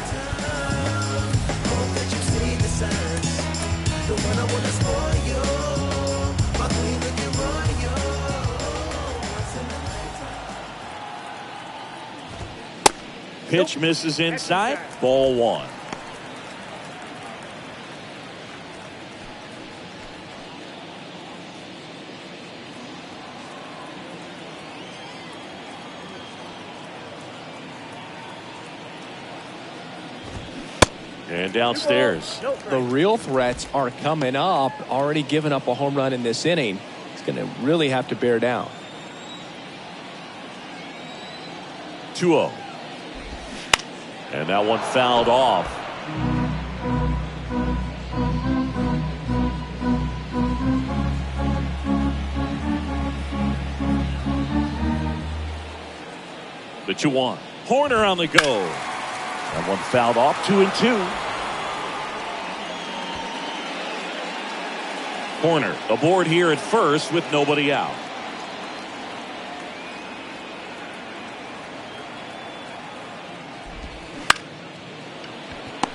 Pitch misses inside. Ball 1. And downstairs. The real threats are coming up. Already given up a home run in this inning. It's going to really have to bear down. 2-0. And that one fouled off. The 2-1. Horner on the go. That one fouled off. 2-2. Horner aboard here at first with nobody out.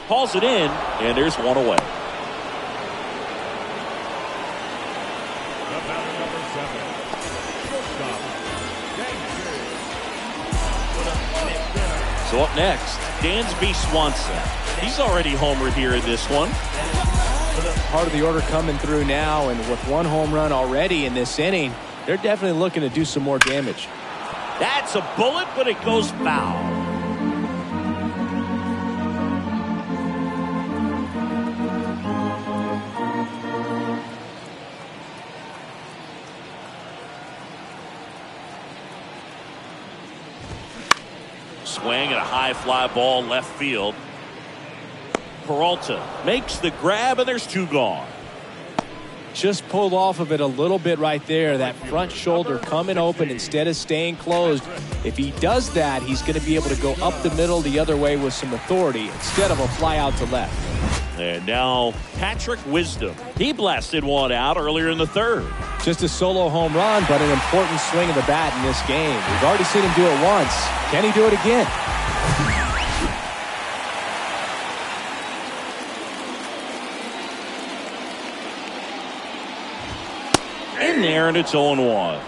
Hauls it in, and there's one away. So up next, Dansby Swanson. He's already homered here in this one. Part of the order coming through now, and with one home run already in this inning, they're definitely looking to do some more damage. That's a bullet, but it goes foul. Swing and a high fly ball left field. Peralta makes the grab, and there's 2 gone. Just pulled off of it a little bit right there. That front shoulder coming open instead of staying closed. If he does that, he's going to be able to go up the middle the other way with some authority instead of a fly out to left. And now Patrick Wisdom. He blasted one out earlier in the 3rd. Just a solo home run, but an important swing of the bat in this game. We've already seen him do it once. Can he do it again? In there, and it's 0-1.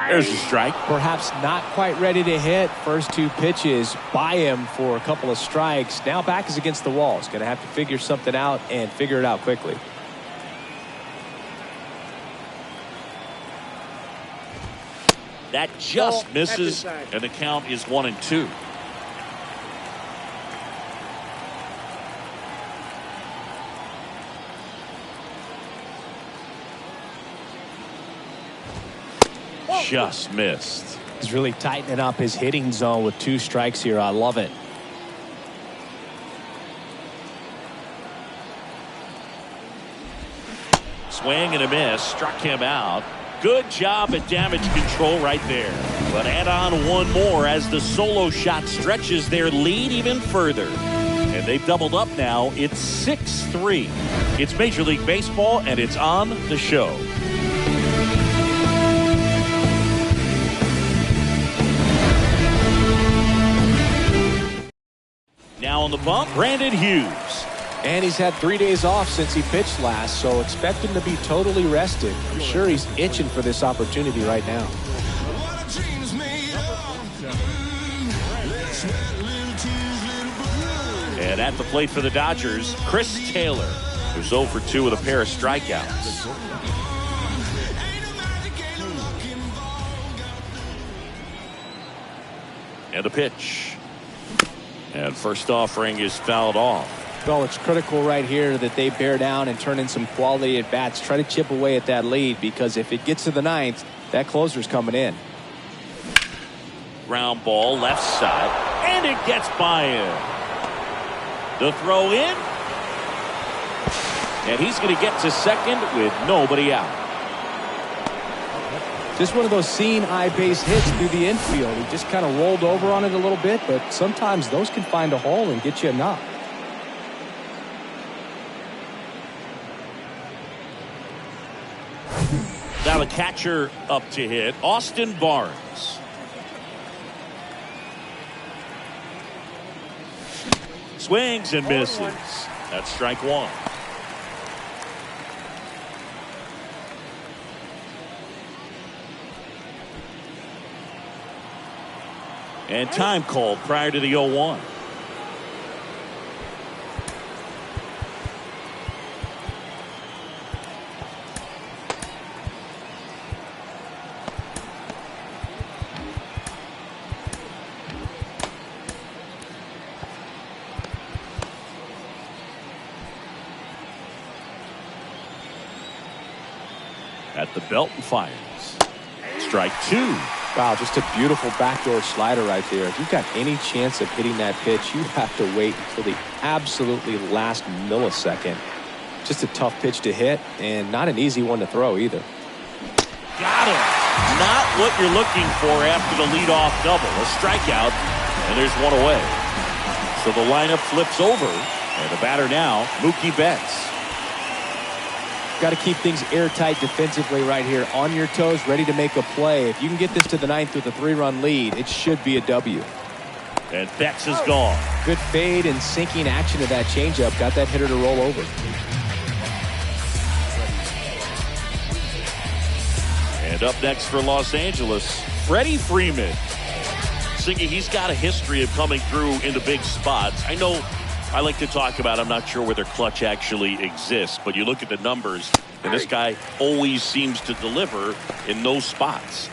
There's a strike. Perhaps not quite ready to hit. First 2 pitches by him for a couple of strikes. Now back is against the wall. He's going to have to figure something out and figure it out quickly. That just misses, and the count is 1-2. Just missed. He's really tightening up his hitting zone with 2 strikes here. I love it. Swing and a miss. Struck him out. Good job at damage control right there. But add on one more as the solo shot stretches their lead even further. And they've doubled up now. It's 6-3. It's Major League Baseball, and it's on the show. Now on the bump, Brandon Hughes. And he's had 3 days off since he pitched last, so expect him to be totally rested. I'm sure he's itching for this opportunity right now. And at the plate for the Dodgers, Chris Taylor, who's 0 for 2 with a pair of strikeouts. And a pitch. And first offering is fouled off. Well, it's critical right here that they bear down and turn in some quality at bats. Try to chip away at that lead, because if it gets to the ninth, that closer's coming in. Ground ball left side, and it gets by him. The throw in, and he's going to get to second with nobody out. Just one of those seeing eye base hits through the infield. He just kind of rolled over on it a little bit, but sometimes those can find a hole and get you a knock. Now the catcher up to hit, Austin Barnes. Swings and misses. That's strike one. And time called prior to the 0-1. At the belt and fires. Strike two. Wow, just a beautiful backdoor slider right there. If you've got any chance of hitting that pitch, you have to wait until the absolutely last millisecond. Just a tough pitch to hit, and not an easy one to throw either. Got him. Not what you're looking for after the leadoff double. A strikeout, and there's one away. So the lineup flips over, and the batter now, Mookie Betts. Got to keep things airtight defensively right here. On your toes, ready to make a play. If you can get this to the ninth with a 3-run lead, it should be a W. And Betts is gone. Good fade and sinking action of that changeup. Got that hitter to roll over. And up next for Los Angeles, Freddie Freeman. Singy, he's got a history of coming through into big spots. I know I like to talk about, I'm not sure whether clutch actually exists, but you look at the numbers, and this guy always seems to deliver in those spots.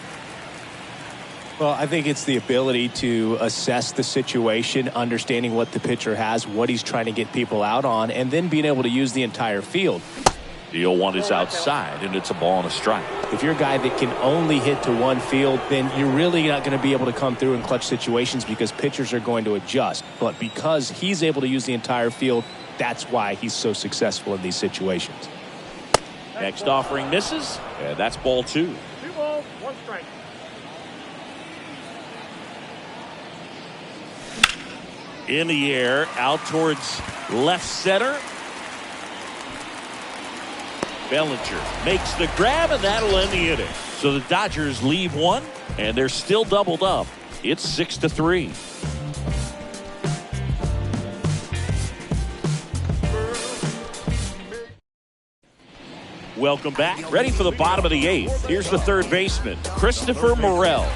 Well, I think it's the ability to assess the situation, understanding what the pitcher has, what he's trying to get people out on, and then being able to use the entire field. The 0-1 is outside, and it's a ball and a strike. If you're a guy that can only hit to one field, then you're really not going to be able to come through in clutch situations because pitchers are going to adjust. But because he's able to use the entire field, that's why he's so successful in these situations. Next offering misses, and that's ball two. 2 balls, 1 strike. In the air, out towards left center. Bellinger makes the grab, and that'll end the inning. So the Dodgers leave one, and they're still doubled up. It's 6-3. Welcome back. Ready for the bottom of the 8th. Here's the third baseman, Christopher Morel.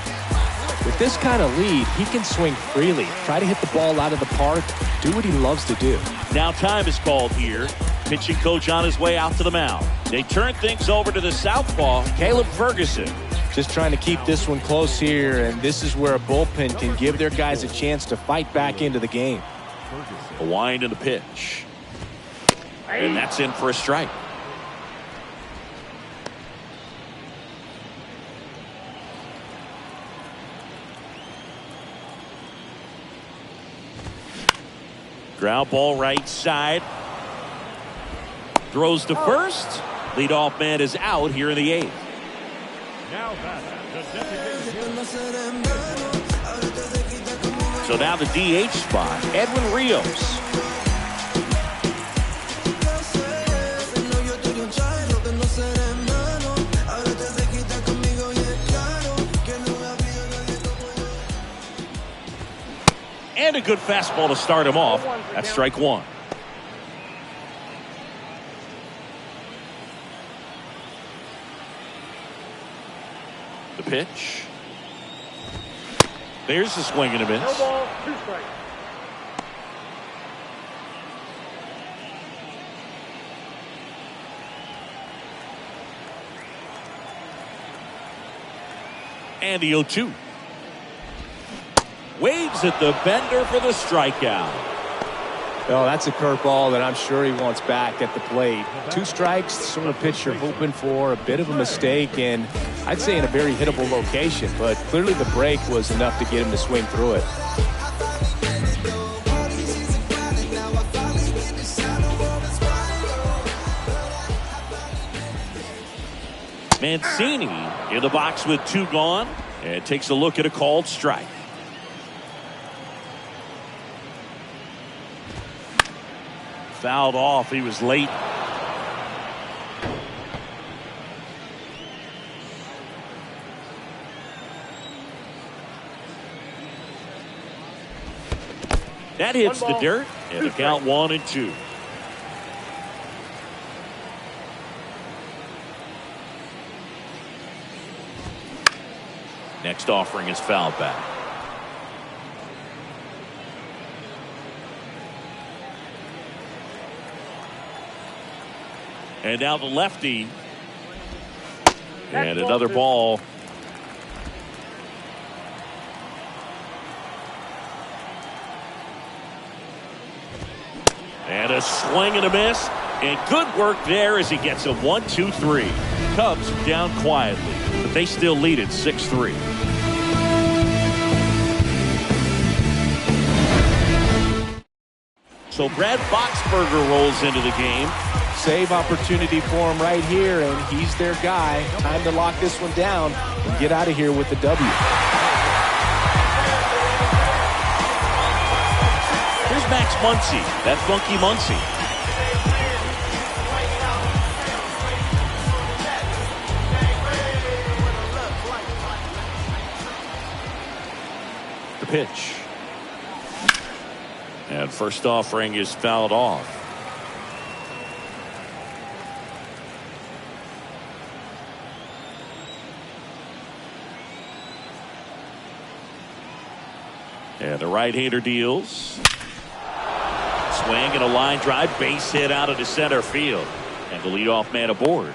With this kind of lead, he can swing freely, try to hit the ball out of the park, do what he loves to do. Now time is called here. Pitching coach on his way out to the mound. They turn things over to the southpaw, Caleb Ferguson. Just trying to keep this one close here, and this is where a bullpen can give their guys a chance to fight back into the game. A wind and a pitch. And that's in for a strike. Ground ball right side. Throws to first. Leadoff man is out here in the 8th. Now back, the designated hitter. So now the DH spot, Edwin Rios. And a good fastball to start him off. That's strike one. The pitch. There's the swing and a miss. 2 balls, 2 strikes. And the 0-2. Waves at the bender for the strikeout. Oh, that's a curveball that I'm sure he wants back at the plate. 2 strikes, sort of pitch you're hoping for, a bit of a mistake, and I'd say in a very hittable location, but clearly the break was enough to get him to swing through it. Mancini in the box with 2 gone and takes a look at a called strike. Fouled off. He was late. That hits the dirt, and the count 1-2. Next offering is fouled back. And now the lefty. And another ball. And a swing and a miss. And good work there as he gets a 1-2-3. Cubs down quietly, but they still lead at 6-3. So Brad Boxberger rolls into the game. Save opportunity for him right here, and he's their guy. Time to lock this one down and get out of here with the W. Here's Max Muncy. That funky Muncy. The pitch. And first offering is fouled off. And the right-hander deals. Swing and a line drive, base hit out into center field. And the leadoff man aboard.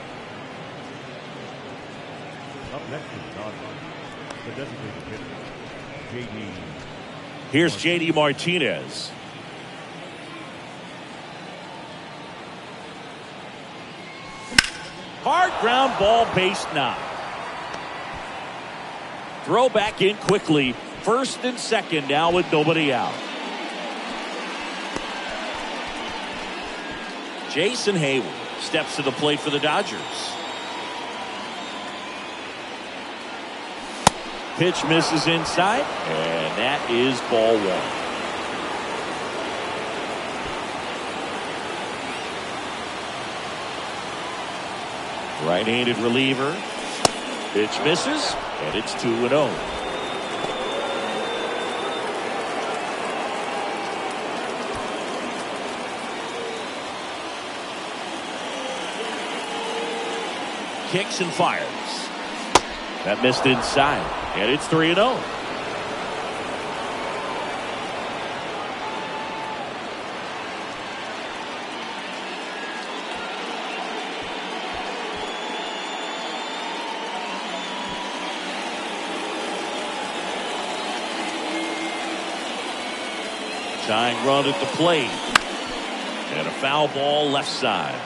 Up next is Todd, the designated hitter, J.D. Here's J.D. Martinez. Hard ground ball, base knock. Throw back in quickly. First and second now with nobody out. Jason Hayward steps to the plate for the Dodgers. Pitch misses inside, and that is ball 1. Right-handed reliever. Pitch misses, and it's 2-0. Kicks and fires. That missed inside, and it's 3-0. Tying run at the plate. And a foul ball left side.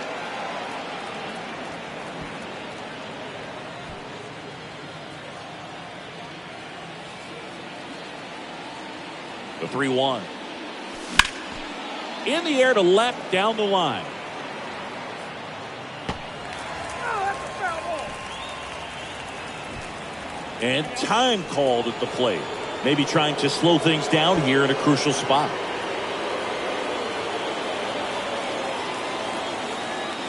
The 3-1. In the air to left, down the line. And time called at the plate. Maybe trying to slow things down here in a crucial spot.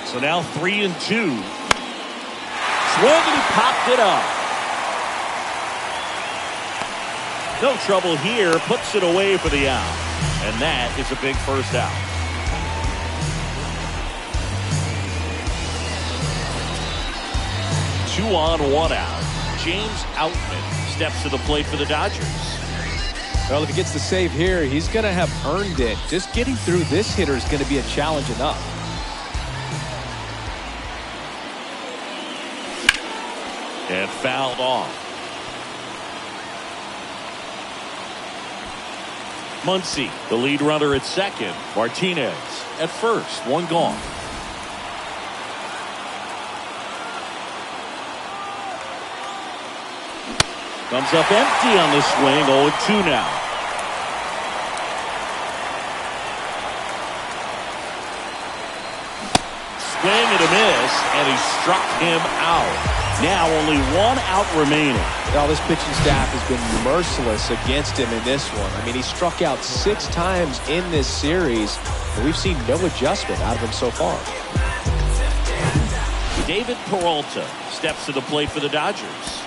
So now 3-2. Swing and he popped it up. No trouble here, puts it away for the out. And that is a big first out. Two on, one out. James Outman steps to the plate for the Dodgers. Well, if he gets the save here, he's going to have earned it. Just getting through this hitter is going to be a challenge enough. And fouled off. Muncy, the lead runner at second. Martinez at first. One gone. Comes up empty on the swing. 0-2 now. Swing and a miss, and he struck him out. Now only one out remaining. Well, this pitching staff has been merciless against him in this one. I mean, he struck out 6 times in this series, and we've seen no adjustment out of him so far. David Peralta steps to the plate for the Dodgers.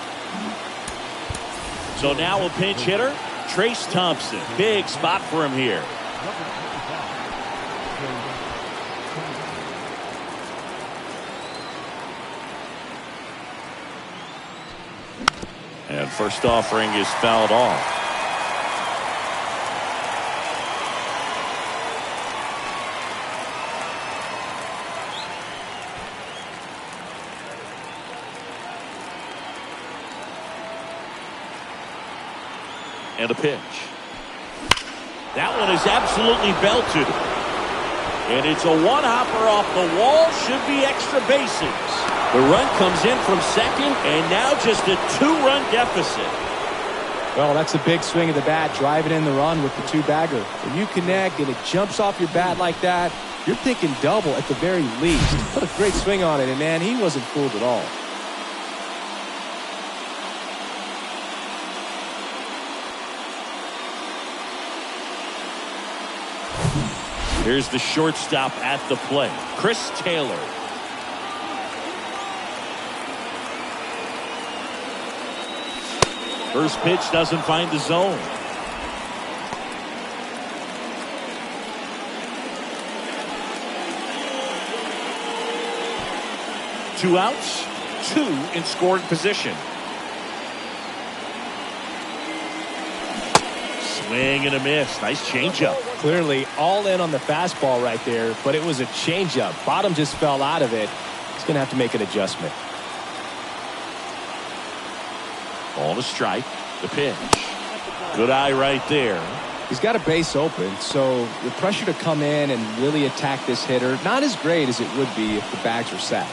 So now a pinch hitter, Trace Thompson. Big spot for him here. And first offering is fouled off. And a pitch. That one is absolutely belted. And it's a one-hopper off the wall. Should be extra bases. The run comes in from second, and now just a 2-run deficit. Well, that's a big swing of the bat, driving in the run with the 2-bagger. When you connect and it jumps off your bat like that, you're thinking double at the very least. Put a great swing on it, and man, he wasn't fooled at all. Here's the shortstop at the plate, Chris Taylor. First pitch doesn't find the zone. Two outs, 2 in scoring position. Swing and a miss. Nice changeup. Clearly all in on the fastball right there, but it was a changeup. Bottom just fell out of it. He's going to have to make an adjustment. Ball to strike. The pitch. Good eye right there. He's got a base open, so the pressure to come in and really attack this hitter, not as great as it would be if the bags were set.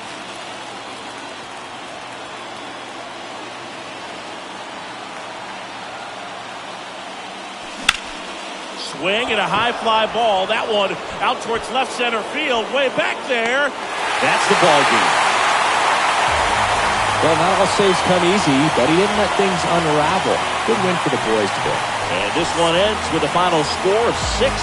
Swing and a high fly ball. That one out towards left center field. Way back there. That's the ball game. Well, not all saves come easy, but he didn't let things unravel. Good win for the boys today. And this one ends with a final score of 6-4.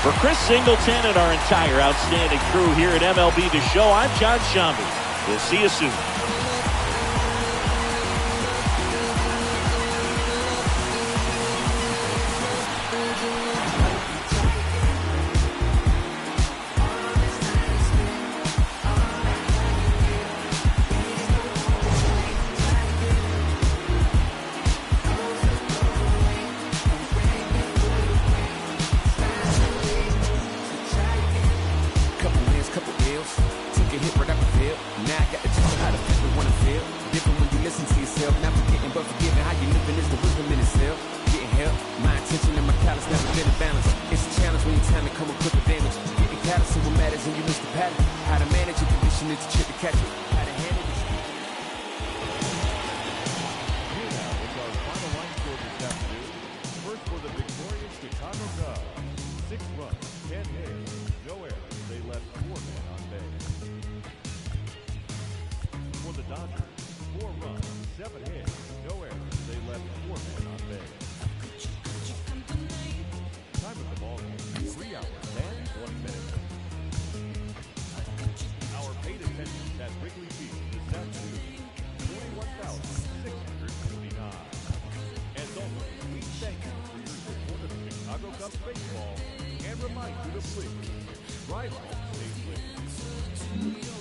For Chris Singleton and our entire outstanding crew here at MLB The Show, I'm John Shambi. We'll see you soon. Baseball and remind you to please drive home safely.